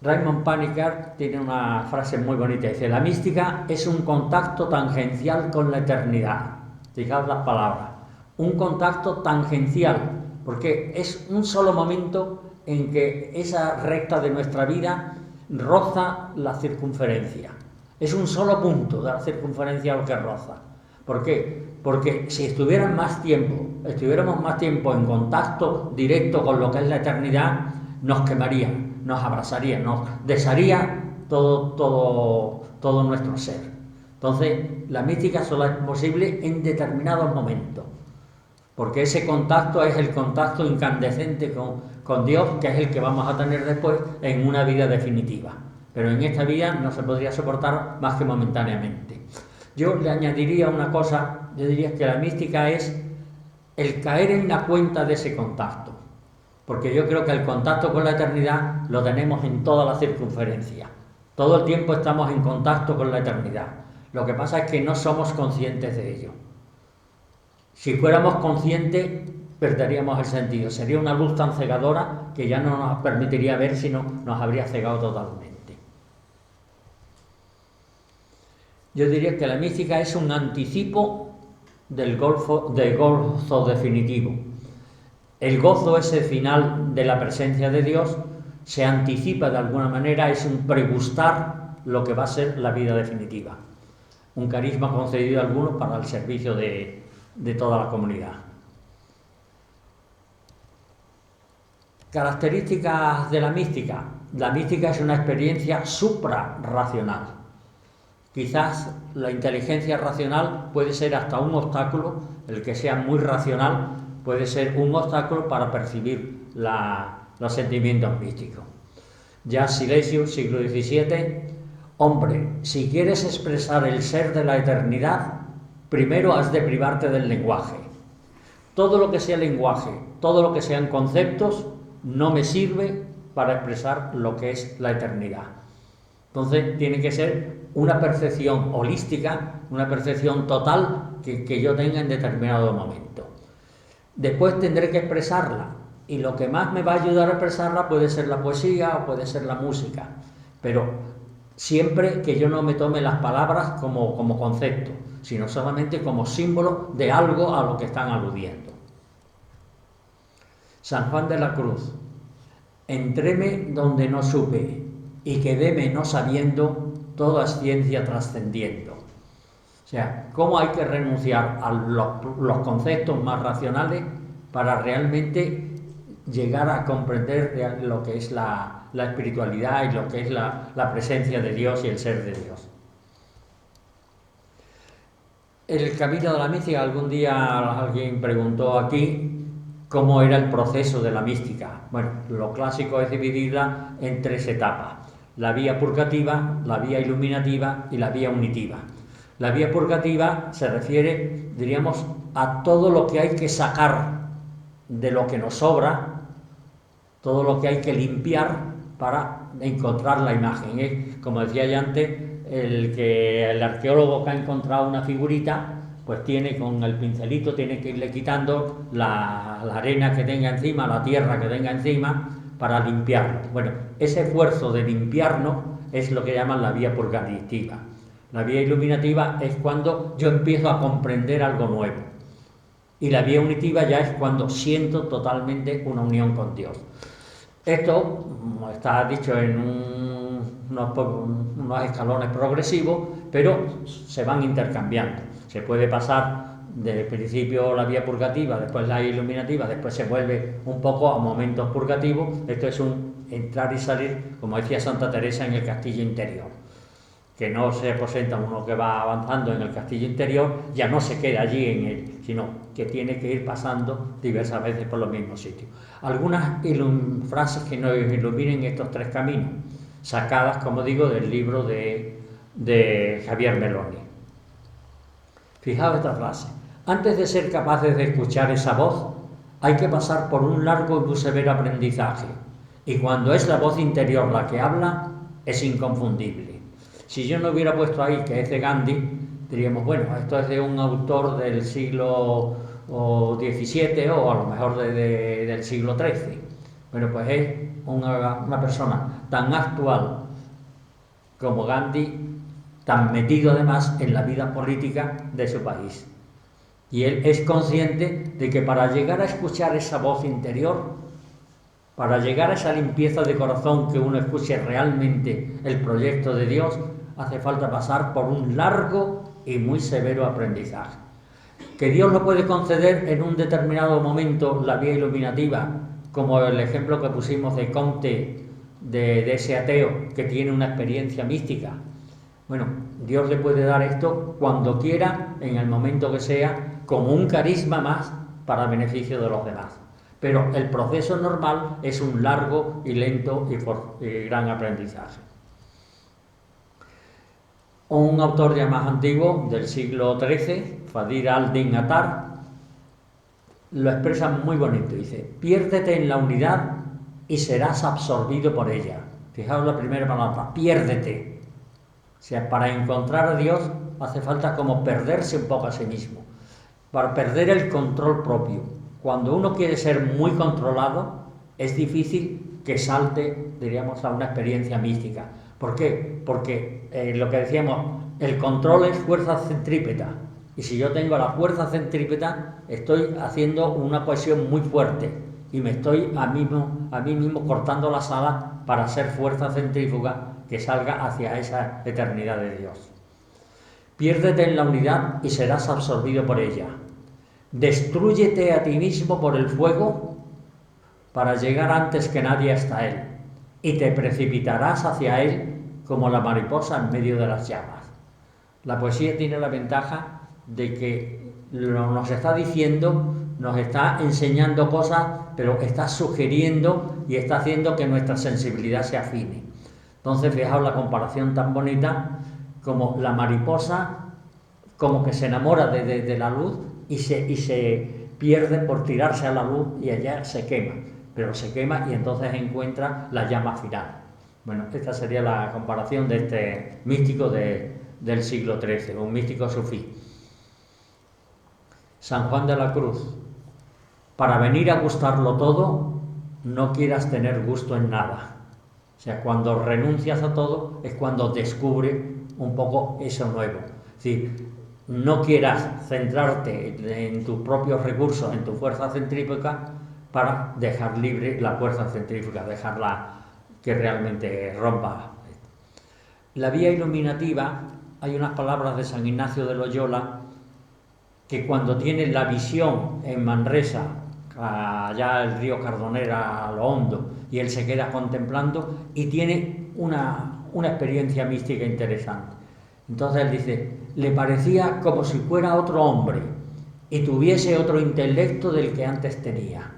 Speaker 1: Raymond Panikkar tiene una frase muy bonita, dice: la mística es un contacto tangencial con la eternidad. Fijaos las palabras, un contacto tangencial, porque es un solo momento en que esa recta de nuestra vida roza la circunferencia. Es un solo punto de la circunferencia lo que roza. ¿Por qué? Porque si estuviéramos más tiempo en contacto directo con lo que es la eternidad, nos quemaría, nos abrazaría, nos desharía todo nuestro ser. Entonces, la mística solo es posible en determinados momentos, porque ese contacto es el contacto incandescente con Dios, que es el que vamos a tener después en una vida definitiva. Pero en esta vida no se podría soportar más que momentáneamente. Yo le añadiría una cosa, yo diría que la mística es el caer en la cuenta de ese contacto, porque yo creo que el contacto con la eternidad lo tenemos en toda la circunferencia. Todo el tiempo estamos en contacto con la eternidad. Lo que pasa es que no somos conscientes de ello. Si fuéramos conscientes, perderíamos el sentido. Sería una luz tan cegadora que ya no nos permitiría ver, sino nos habría cegado totalmente. Yo diría que la mística es un anticipo del gozo definitivo. El gozo ese final de la presencia de Dios se anticipa de alguna manera, es un pregustar lo que va a ser la vida definitiva. Un carisma concedido a algunos para el servicio de toda la comunidad. Características de la mística. La mística es una experiencia suprarracional. Quizás la inteligencia racional puede ser hasta un obstáculo, el que sea muy racional puede ser un obstáculo para percibir los sentimientos místicos. Jacques Silesius, siglo XVII: hombre, si quieres expresar el ser de la eternidad, primero has de privarte del lenguaje. Todo lo que sea lenguaje, todo lo que sean conceptos, no me sirve para expresar lo que es la eternidad. Entonces tiene que ser una percepción holística, una percepción total que yo tenga en determinado momento. Después tendré que expresarla, y lo que más me va a ayudar a expresarla puede ser la poesía o puede ser la música, pero siempre que yo no me tome las palabras como concepto, sino solamente como símbolo de algo a lo que están aludiendo. San Juan de la Cruz: entréme donde no supe, y quedéme no sabiendo, toda ciencia trascendiendo. O sea, cómo hay que renunciar a los conceptos más racionales para realmente llegar a comprender lo que es la espiritualidad y lo que es la presencia de Dios y el ser de Dios. El camino de la mística, algún día alguien preguntó aquí cómo era el proceso de la mística. Bueno, lo clásico es dividirla en 3 etapas: la vía purgativa, la vía iluminativa y la vía unitiva. La vía purgativa se refiere, diríamos, a todo lo que hay que sacar de lo que nos sobra, todo lo que hay que limpiar para encontrar la imagen. Como decía ya antes, el arqueólogo que ha encontrado una figurita, pues tiene con el pincelito, tiene que irle quitando la arena que tenga encima, la tierra que tenga encima, para limpiarlo. Bueno, ese esfuerzo de limpiarnos es lo que llaman la vía purgativa. La vía iluminativa es cuando yo empiezo a comprender algo nuevo. Y la vía unitiva ya es cuando siento totalmente una unión con Dios. Esto está dicho en unos escalones progresivos, pero se van intercambiando. Se puede pasar de principio la vía purgativa, después la iluminativa, después se vuelve un poco a momentos purgativos. Esto es un entrar y salir, como decía Santa Teresa, en el castillo interior, que no se aposenta uno que va avanzando en el castillo interior, ya no se queda allí en él, sino que tiene que ir pasando diversas veces por los mismos sitios. Algunas frases que nos iluminen estos 3 caminos, sacadas, como digo, del libro de Javier Meloni. Fijaos esta frase: antes de ser capaces de escuchar esa voz, hay que pasar por un largo y muy severo aprendizaje, y cuando es la voz interior la que habla, es inconfundible. Si yo no hubiera puesto ahí que es de Gandhi, diríamos, bueno, esto es de un autor del siglo XVII o a lo mejor del siglo XIII. Bueno, pues es una persona tan actual como Gandhi, tan metido además en la vida política de su país. Y él es consciente de que para llegar a escuchar esa voz interior, para llegar a esa limpieza de corazón, que uno escuche realmente el proyecto de Dios, hace falta pasar por un largo y muy severo aprendizaje. Que Dios lo puede conceder en un determinado momento, la vía iluminativa, como el ejemplo que pusimos de Comte, de ese ateo que tiene una experiencia mística. Bueno, Dios le puede dar esto cuando quiera, en el momento que sea, como un carisma más para beneficio de los demás. Pero el proceso normal es un largo y lento y gran aprendizaje. Un autor ya más antiguo, del siglo XIII, Fadir al-Din Attar, lo expresa muy bonito. Dice: piérdete en la unidad y serás absorbido por ella. Fijaos la primera palabra, piérdete. O sea, para encontrar a Dios hace falta como perderse un poco a sí mismo, para perder el control propio. Cuando uno quiere ser muy controlado, es difícil que salte, diríamos, a una experiencia mística. ¿Por qué? Porque lo que decíamos, el control es fuerza centrípeta. Y si yo tengo la fuerza centrípeta, estoy haciendo una cohesión muy fuerte. y me estoy a mí mismo cortando las alas para ser fuerza centrífuga que salga hacia esa eternidad de Dios. Piérdete en la unidad y serás absorbido por ella. Destrúyete a ti mismo por el fuego para llegar antes que nadie hasta él, y te precipitarás hacia él como la mariposa en medio de las llamas. La poesía tiene la ventaja de que nos está diciendo, nos está enseñando cosas, pero está sugiriendo y está haciendo que nuestra sensibilidad se afine. Entonces, fijaos la comparación tan bonita, como la mariposa, como que se enamora de la luz y se pierde por tirarse a la luz y allá se quema, pero se quema y entonces encuentra la llama final. Bueno, esta sería la comparación de este místico del siglo XIII, un místico sufí. San Juan de la Cruz: para venir a gustarlo todo, no quieras tener gusto en nada. O sea, cuando renuncias a todo es cuando descubres un poco eso nuevo. Es decir, no quieras centrarte en tus propios recursos, en tu fuerza centrífuga, para dejar libre la fuerza centrífuga, dejarla que realmente rompa. La vía iluminativa, hay unas palabras de San Ignacio de Loyola, que cuando tiene la visión en Manresa, allá el río Cardonera a lo hondo, y él se queda contemplando y tiene una experiencia mística interesante. Entonces él dice, le parecía como si fuera otro hombre y tuviese otro intelecto del que antes tenía.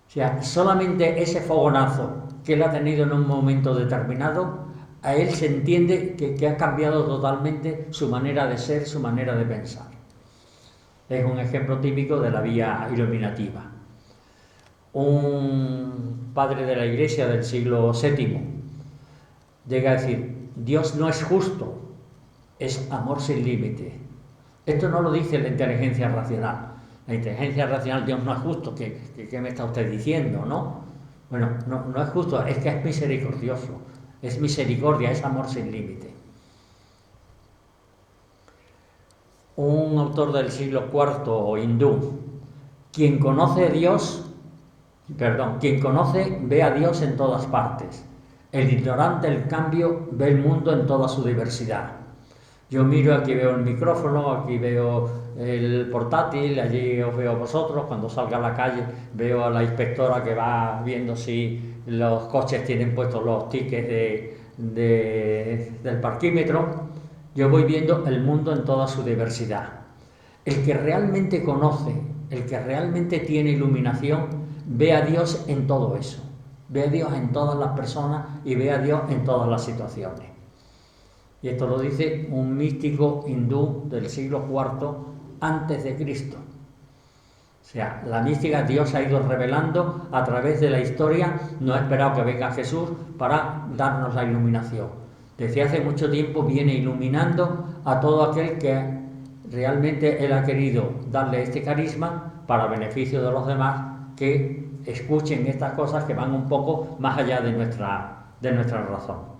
Speaker 1: O sea, solamente ese fogonazo que él ha tenido en un momento determinado, a él se entiende que ha cambiado totalmente su manera de ser, su manera de pensar. Es un ejemplo típico de la vía iluminativa. Un padre de la Iglesia del siglo VII llega a decir, Dios no es justo, es amor sin límite. Esto no lo dice la inteligencia racional. La inteligencia racional, Dios no es justo, ¿qué me está usted diciendo, no? Bueno, no es justo, es que es misericordioso, es misericordia, es amor sin límite. Un autor del siglo IV hindú, quien conoce ve a Dios en todas partes. El ignorante, en cambio, ve el mundo en toda su diversidad. Yo miro, aquí veo el micrófono, aquí veo el portátil, allí os veo a vosotros, cuando salga a la calle veo a la inspectora que va viendo si los coches tienen puestos los tickets del parquímetro. Yo voy viendo el mundo en toda su diversidad. El que realmente conoce, el que realmente tiene iluminación, ve a Dios en todo eso. Ve a Dios en todas las personas y ve a Dios en todas las situaciones. Y esto lo dice un místico hindú del siglo IV antes de Cristo. O sea, la mística Dios ha ido revelando a través de la historia, no ha esperado que venga Jesús para darnos la iluminación. Desde hace mucho tiempo viene iluminando a todo aquel que realmente Él ha querido darle este carisma para beneficio de los demás, que escuchen estas cosas que van un poco más allá de nuestra razón.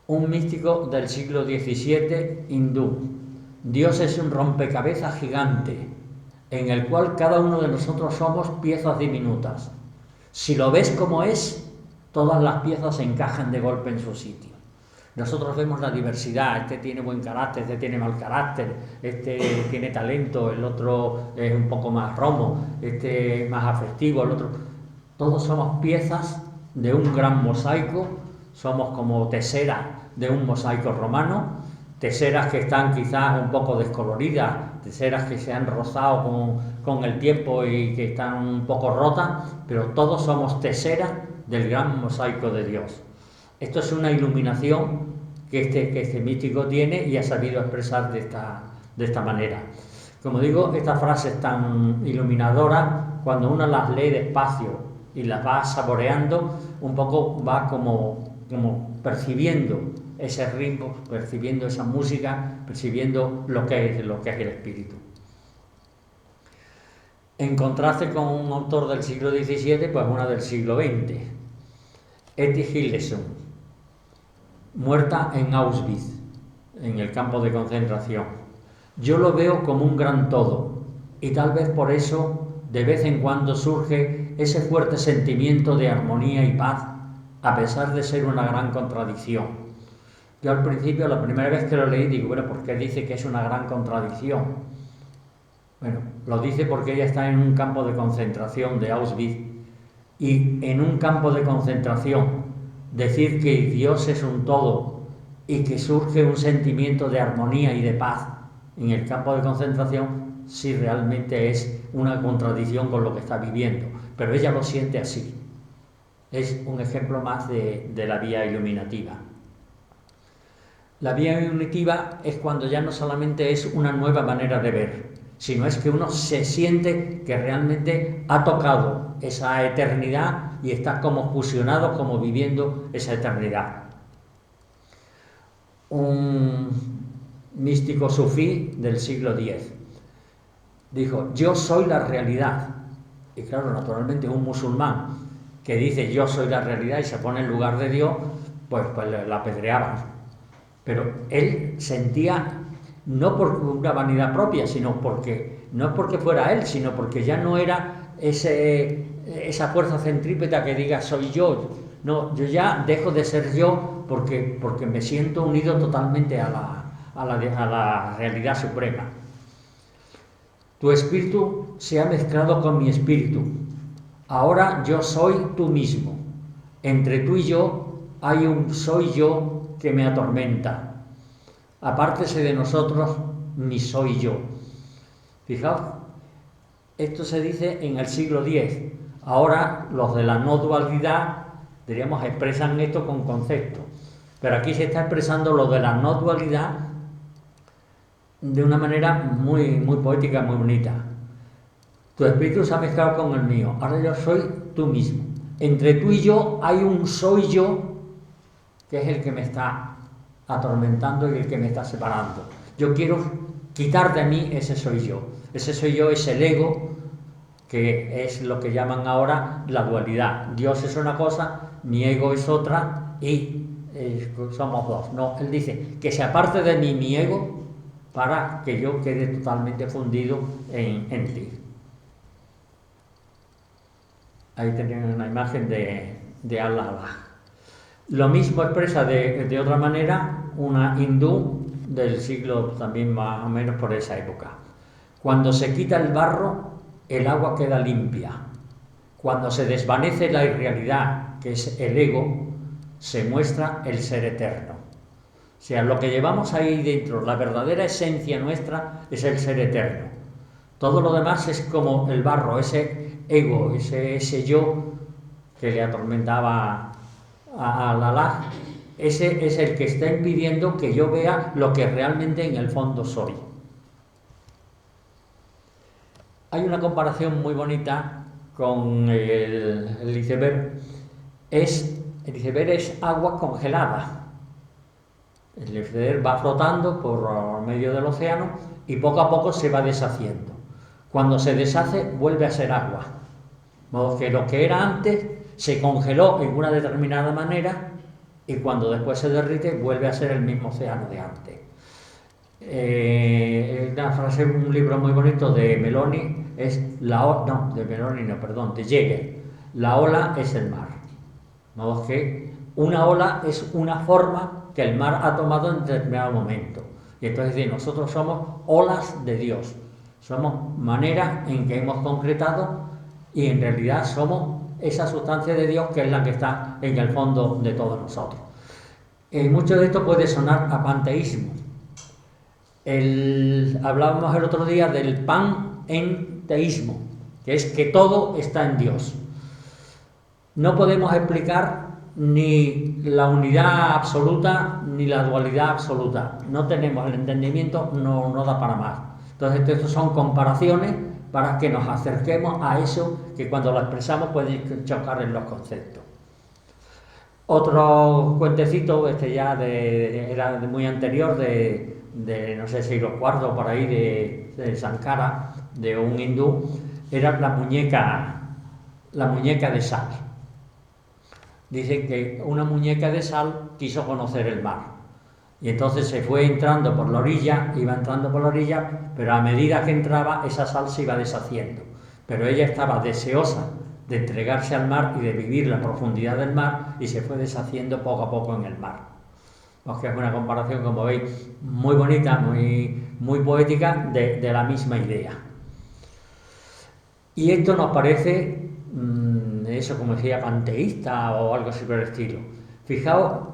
Speaker 1: Un místico del siglo XVII hindú. Dios es un rompecabezas gigante en el cual cada uno de nosotros somos piezas diminutas. Si lo ves como es, todas las piezas se encajan de golpe en su sitio. Nosotros vemos la diversidad, este tiene buen carácter, este tiene mal carácter, este tiene talento, el otro es un poco más romo, este más afectivo, el otro... Todos somos piezas de un gran mosaico, somos como teseras de un mosaico romano, teseras que están quizás un poco descoloridas, teseras que se han rozado con el tiempo y que están un poco rotas, pero todos somos teseras del gran mosaico de Dios. Esto es una iluminación que este místico tiene y ha sabido expresar de esta manera. Como digo, estas frases tan iluminadoras, cuando uno las lee despacio y las va saboreando, un poco va como percibiendo ese ritmo, percibiendo esa música, percibiendo lo que es el espíritu. En contraste con un autor del siglo XVII, pues una del siglo XX, Etty Hillesum, muerta en Auschwitz, en el campo de concentración. Yo lo veo como un gran todo, y tal vez por eso de vez en cuando surge ese fuerte sentimiento de armonía y paz, a pesar de ser una gran contradicción. Yo al principio, la primera vez que lo leí, digo, bueno, ¿por qué dice que es una gran contradicción? Bueno, lo dice porque ella está en un campo de concentración de Auschwitz, y en un campo de concentración decir que Dios es un todo y que surge un sentimiento de armonía y de paz en el campo de concentración, sí realmente es una contradicción con lo que está viviendo, pero ella lo siente así. Es un ejemplo más de la vía iluminativa. La vía iluminativa es cuando ya no solamente es una nueva manera de ver, sino es que uno se siente que realmente ha tocado esa eternidad y está como fusionado, como viviendo esa eternidad. Un místico sufí del siglo X dijo, yo soy la realidad. Y claro, naturalmente un musulmán que dice yo soy la realidad y se pone en lugar de Dios, pues la apedreaban. Pero él sentía, no por una vanidad propia, sino porque, no porque fuera él, sino porque ya no era esa fuerza centrípeta que diga soy yo. No, yo ya dejo de ser yo porque me siento unido totalmente a la realidad suprema. Tu espíritu se ha mezclado con mi espíritu. Ahora yo soy tú mismo. Entre tú y yo hay un soy yo que me atormenta. Apártese de nosotros mi soy yo. Fijaos, esto se dice en el siglo X. Ahora los de la no dualidad, diríamos, expresan esto con concepto. Pero aquí se está expresando lo de la no dualidad de una manera muy, muy poética, muy bonita. Tu espíritu se ha mezclado con el mío. Ahora yo soy tú mismo. Entre tú y yo hay un soy yo que es el que me está atormentando y el que me está separando. Yo quiero quitar de mí ese soy yo. Ese soy yo es el ego, que es lo que llaman ahora la dualidad. Dios es una cosa, mi ego es otra y somos dos. No, él dice que se aparte de mí mi ego para que yo quede totalmente fundido en ti. Ahí tenían una imagen de Allah. Lo mismo expresa de otra manera una hindú del siglo también más o menos por esa época. Cuando se quita el barro, el agua queda limpia. Cuando se desvanece la irrealidad, que es el ego, se muestra el ser eterno. O sea, lo que llevamos ahí dentro, la verdadera esencia nuestra, es el ser eterno. Todo lo demás es como el barro, ese ego, ese yo que le atormentaba a Allah. Ese es el que está impidiendo que yo vea lo que realmente en el fondo soy. Hay una comparación muy bonita con el iceberg. El iceberg es agua congelada. El iceberg va flotando por medio del océano y poco a poco se va deshaciendo. Cuando se deshace, vuelve a ser agua. De modo que lo que era antes se congeló en una determinada manera y cuando después se derrite, vuelve a ser el mismo océano de antes. Una frase, un libro muy bonito de Meloni es de Jäger. La ola es el mar. De modo que una ola es una forma que el mar ha tomado en determinado momento. Y entonces nosotros somos olas de Dios. Somos manera en que hemos concretado y en realidad somos esa sustancia de Dios que es la que está en el fondo de todos nosotros. Mucho de esto puede sonar a panteísmo. Hablábamos el otro día del panenteísmo, que es que todo está en Dios. No podemos explicar ni la unidad absoluta ni la dualidad absoluta. No tenemos el entendimiento, no da para más. Entonces, estos son comparaciones para que nos acerquemos a eso que cuando lo expresamos puede chocar en los conceptos. Otro cuentecito, ya era muy anterior, de no sé, siglo IV por ahí, de Sankara, de un hindú, era la muñeca de sal. Dice que una muñeca de sal quiso conocer el mar Y entonces se fue entrando por la orilla, iba entrando por la orilla, pero a medida que entraba esa sal se iba deshaciendo. Pero ella estaba deseosa de entregarse al mar y de vivir la profundidad del mar, y se fue deshaciendo poco a poco en el mar. Os que es una comparación, como veis, muy bonita, muy poética, de la misma idea. Y esto nos parece, eso como decía, panteísta o algo así por el estilo. Fijaos,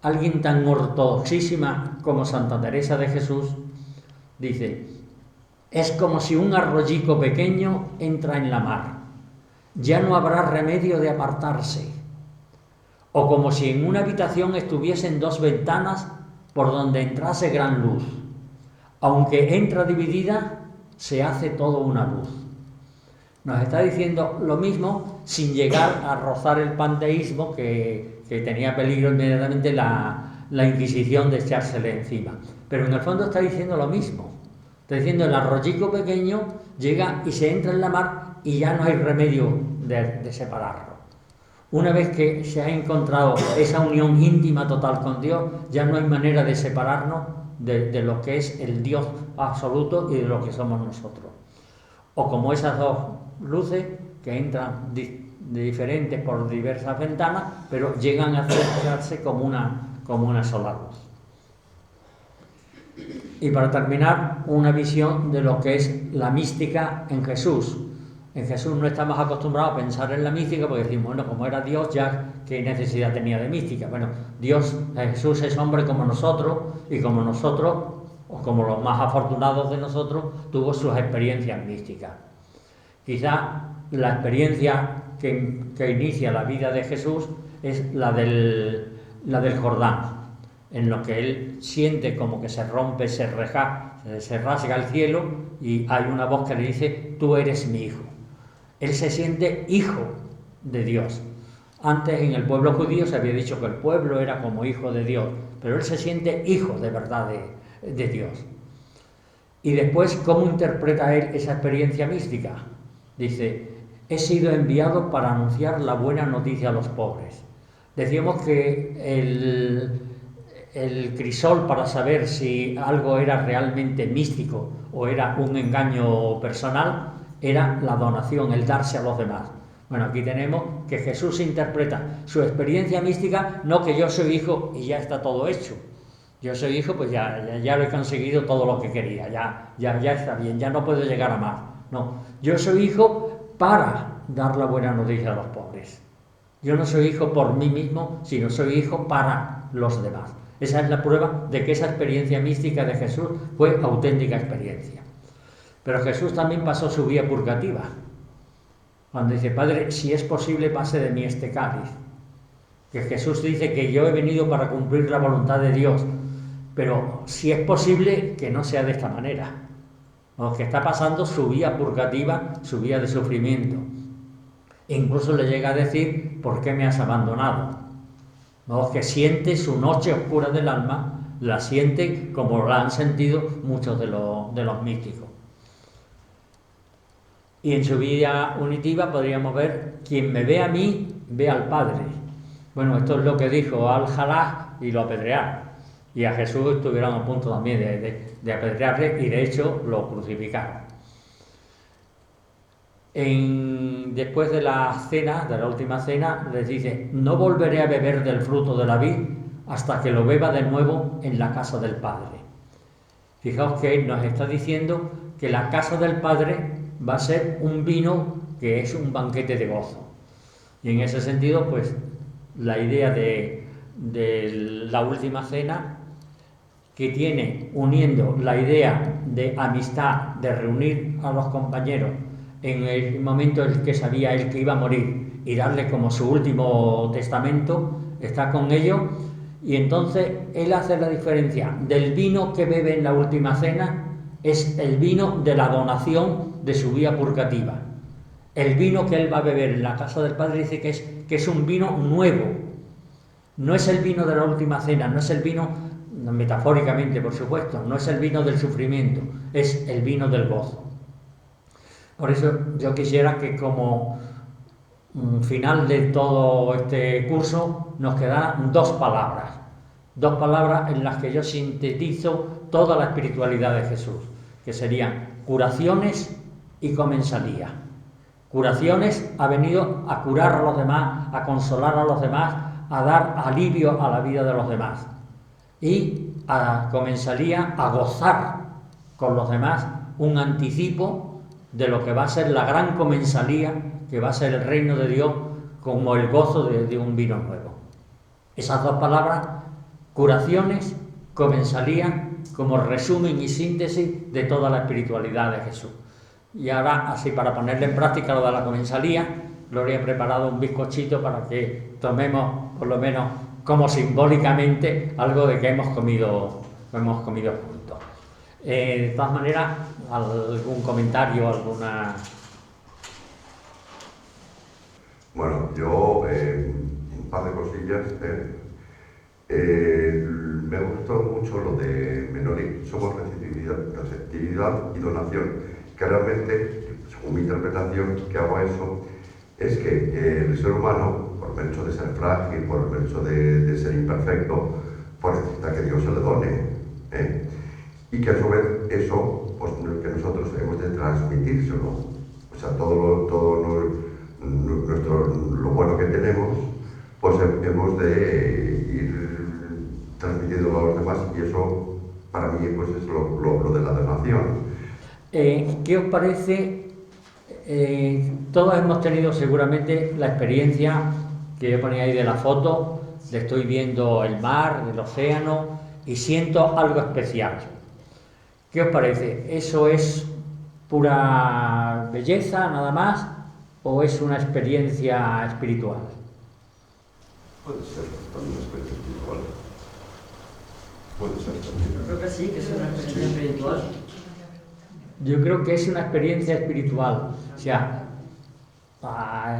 Speaker 1: alguien tan ortodoxísima como Santa Teresa de Jesús dice: es como si un arroyico pequeño entra en la mar, ya no habrá remedio de apartarse. O como si en una habitación estuviesen dos ventanas por donde entrase gran luz. Aunque entra dividida, se hace todo una luz. Nos está diciendo lo mismo sin llegar a rozar el panteísmo que tenía peligro inmediatamente la Inquisición de echársele encima. Pero en el fondo está diciendo lo mismo. Está diciendo: el arroyico pequeño llega y se entra en la mar y ya no hay remedio de separarlo. Una vez que se ha encontrado esa unión íntima total con Dios, ya no hay manera de separarnos de lo que es el Dios absoluto y de lo que somos nosotros. O como esas dos luces que entran diferentes por diversas ventanas, pero llegan a cerrarse como una sola luz. Y para terminar, una visión de lo que es la mística en Jesús. En Jesús no estamos acostumbrados a pensar en la mística porque decimos, bueno, como era Dios, ya qué necesidad tenía de mística. Bueno, Jesús es hombre como nosotros, y como nosotros, o como los más afortunados de nosotros, tuvo sus experiencias místicas. Quizá la experiencia que inicia la vida de Jesús es la del Jordán, en lo que él siente como que se rompe, se rasga el cielo, y hay una voz que le dice: tú eres mi hijo. Él se siente hijo de Dios. Antes en el pueblo judío se había dicho que el pueblo era como hijo de Dios, pero él se siente hijo de verdad de Dios. Y después, ¿cómo interpreta él esa experiencia mística? Dice: he sido enviado para anunciar la buena noticia a los pobres. Decíamos que el crisol para saber si algo era realmente místico o era un engaño personal era la donación, el darse a los demás. Bueno, aquí tenemos que Jesús interpreta su experiencia mística no que yo soy hijo y ya está todo hecho. Yo soy hijo, pues ya lo he conseguido todo lo que quería, ya está bien, ya no puedo llegar a más. No, yo soy hijo para dar la buena noticia a los pobres. Yo no soy hijo por mí mismo, sino soy hijo para los demás. Esa es la prueba de que esa experiencia mística de Jesús fue auténtica experiencia. Pero Jesús también pasó su vía purgativa. Cuando dice: Padre, si es posible, pase de mí este cáliz. Que Jesús dice que yo he venido para cumplir la voluntad de Dios, pero si es posible, que no sea de esta manera. O que está pasando su vía purgativa, su vía de sufrimiento. E incluso le llega a decir: ¿por qué me has abandonado? O que siente su noche oscura del alma, la siente como la han sentido muchos de los místicos. Y en su vida unitiva podríamos ver: quien me ve a mí, ve al Padre. Bueno, esto es lo que dijo Al-Jalaj y lo apedrearon. Y a Jesús estuvieron a punto también de apedrearle, y de hecho lo crucificaron. Después de la cena, de la última cena, les dice: no volveré a beber del fruto de la vid hasta que lo beba de nuevo en la casa del Padre. Fijaos que él nos está diciendo que la casa del Padre va a ser un vino que es un banquete de gozo. Y en ese sentido, pues, la idea de la última cena, que tiene uniendo la idea de amistad, de reunir a los compañeros en el momento en que sabía él que iba a morir y darle como su último testamento, está con ellos. Y entonces él hace la diferencia del vino que bebe en la última cena, es el vino de la donación de su vía purgativa. El vino que él va a beber en la casa del Padre dice que es un vino nuevo. No es el vino de la última cena, no es el vino, metafóricamente por supuesto, no es el vino del sufrimiento, es el vino del gozo. Por eso yo quisiera que como final de todo este curso nos quedaran dos palabras: dos palabras en las que yo sintetizo toda la espiritualidad de Jesús, que serían curaciones y comensalía. Curaciones, ha venido a curar a los demás, a consolar a los demás, a dar alivio a la vida de los demás. Y a comensalía, a gozar con los demás un anticipo de lo que va a ser la gran comensalía, que va a ser el reino de Dios, como el gozo de un vino nuevo. Esas dos palabras, curaciones, comensalía, como resumen y síntesis de toda la espiritualidad de Jesús. Y ahora, así para ponerle en práctica lo de la comensalía, Gloria ha preparado un bizcochito para que tomemos, por lo menos como simbólicamente, algo de que hemos comido juntos. De todas maneras, ¿algún comentario, alguna...?
Speaker 2: Bueno, yo, un par de cosillas. Me gustó mucho lo de Menori, somos receptividad y donación, que realmente, según mi interpretación, que hago eso, es que el ser humano, por el hecho de ser frágil, por el hecho de ser imperfecto, pues necesita que Dios se le done, y que a su vez eso, pues que nosotros hemos de transmitírselo, o sea, todo lo bueno que tenemos, pues hemos de ir transmitiéndolo a los demás, y eso para mí pues es lo de la donación.
Speaker 1: ¿Qué os parece? Todos hemos tenido seguramente la experiencia que yo ponía ahí de la foto, de estoy viendo el mar, el océano, y siento algo especial. ¿Qué os parece? ¿Eso es pura belleza nada más o es una experiencia espiritual?
Speaker 2: Puede ser también una experiencia espiritual. Puede ser también.
Speaker 3: Yo creo que sí, que es una experiencia espiritual.
Speaker 1: Yo creo que es una experiencia espiritual. O sea,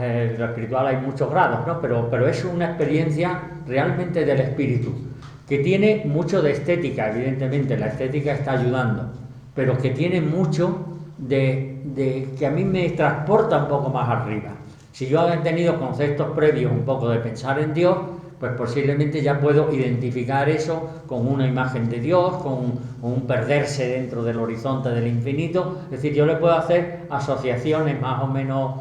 Speaker 1: en lo espiritual hay muchos grados, ¿no? Pero es una experiencia realmente del espíritu, que tiene mucho de estética, evidentemente, la estética está ayudando, pero que tiene mucho de que a mí me transporta un poco más arriba. Si yo he tenido conceptos previos un poco de pensar en Dios, pues posiblemente ya puedo identificar eso con una imagen de Dios, con un perderse dentro del horizonte del infinito. Es decir, yo le puedo hacer asociaciones más o menos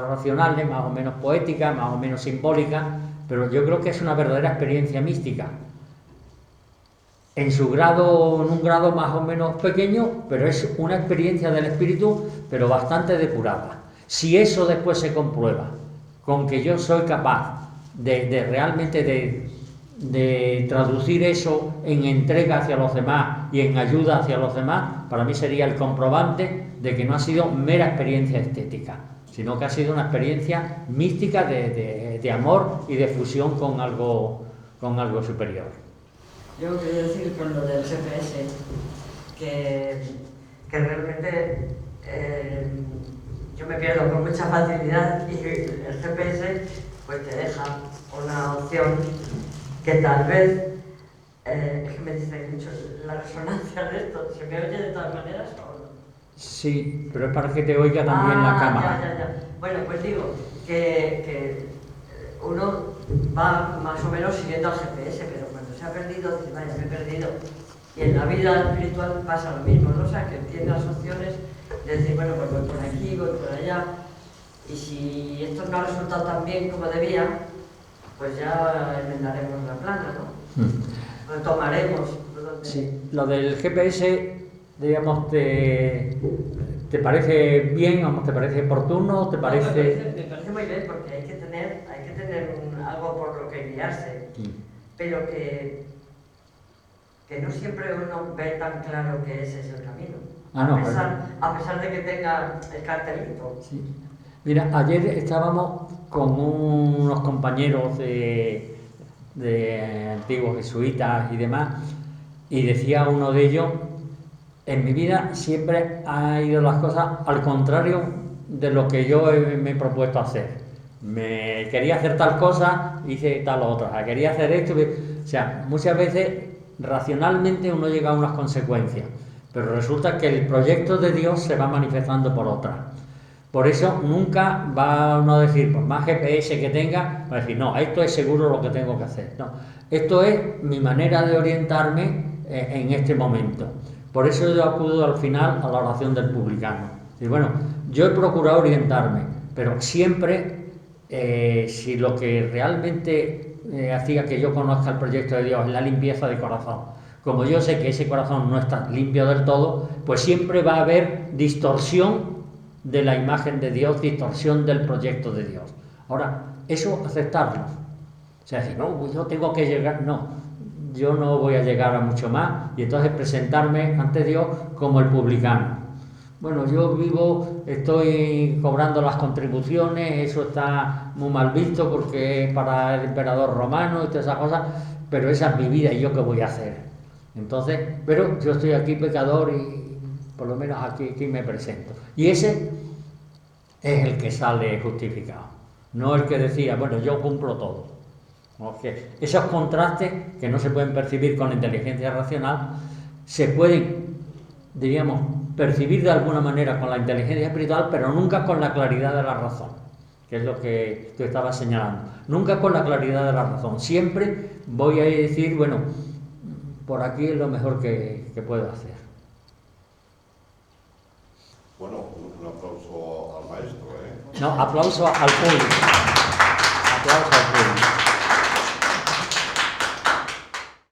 Speaker 1: racionales, más o menos poéticas, más o menos simbólicas, pero yo creo que es una verdadera experiencia mística. En un grado más o menos pequeño, pero es una experiencia del espíritu, pero bastante depurada. Si eso después se comprueba con que yo soy capaz de realmente de traducir eso en entrega hacia los demás y en ayuda hacia los demás, para mí sería el comprobante de que no ha sido mera experiencia estética, sino que ha sido una experiencia mística de amor y de fusión con algo superior.
Speaker 3: Yo quería decir con lo del GPS que realmente yo me pierdo con mucha facilidad, y el GPS pues te deja una opción que tal vez, es que me dice mucho la resonancia de esto, ¿se me oye de todas maneras o no?
Speaker 1: Sí, pero es para que te oiga también la cámara.
Speaker 3: Ya. Bueno, pues digo que uno va más o menos siguiendo al GPS, pero cuando se ha perdido, dice, vaya, me he perdido. Y en la vida espiritual pasa lo mismo, ¿no? O sea, que tiene las opciones de decir, bueno, pues voy por aquí, voy por allá, y si esto no ha resultado tan bien como debía, pues ya enmendaremos la plana, ¿no? Retomaremos.
Speaker 1: Sí, lo del GPS, digamos, ¿te parece bien, o te parece oportuno? ¿Te parece...?
Speaker 3: Me parece muy bien, porque hay que tener algo por lo que guiarse, pero que no siempre uno ve tan claro que ese es el camino, a pesar de que tenga el cartelito.
Speaker 1: Sí. Mira, ayer estábamos con unos compañeros de antiguos jesuitas y demás, y decía uno de ellos, en mi vida siempre han ido las cosas al contrario de lo que yo me he propuesto hacer. Me quería hacer tal cosa, hice tal otra, quería hacer esto, o sea, muchas veces racionalmente uno llega a unas consecuencias, pero resulta que el proyecto de Dios se va manifestando por otras. Por eso nunca va uno a decir, por más GPS que tenga, va a decir, no, esto es seguro lo que tengo que hacer. No, esto es mi manera de orientarme en este momento. Por eso yo acudo al final a la oración del publicano. Y bueno, yo he procurado orientarme, pero siempre, si lo que realmente hacía que yo conozca el proyecto de Dios es la limpieza de corazón, como yo sé que ese corazón no está limpio del todo, pues siempre va a haber distorsión de la imagen de Dios, distorsión del proyecto de Dios. Ahora, eso aceptarlo. O sea, decir, no, yo tengo que llegar, no, yo no voy a llegar a mucho más, y entonces presentarme ante Dios como el publicano. Bueno, yo vivo, estoy cobrando las contribuciones, eso está muy mal visto porque es para el emperador romano y todas esas cosas, pero esa es mi vida y yo qué voy a hacer. Entonces, pero yo estoy aquí pecador y por lo menos aquí me presento. Y ese es el que sale justificado, no el que decía, bueno, yo cumplo todo. Porque esos contrastes que no se pueden percibir con la inteligencia racional se pueden, diríamos, percibir de alguna manera con la inteligencia espiritual, pero nunca con la claridad de la razón, que es lo que tú estabas señalando. Nunca con la claridad de la razón. Siempre voy a decir, bueno, por aquí es lo mejor que puedo hacer.
Speaker 4: Bueno, un aplauso al maestro, ¿eh?
Speaker 1: No, aplauso al público. Aplauso al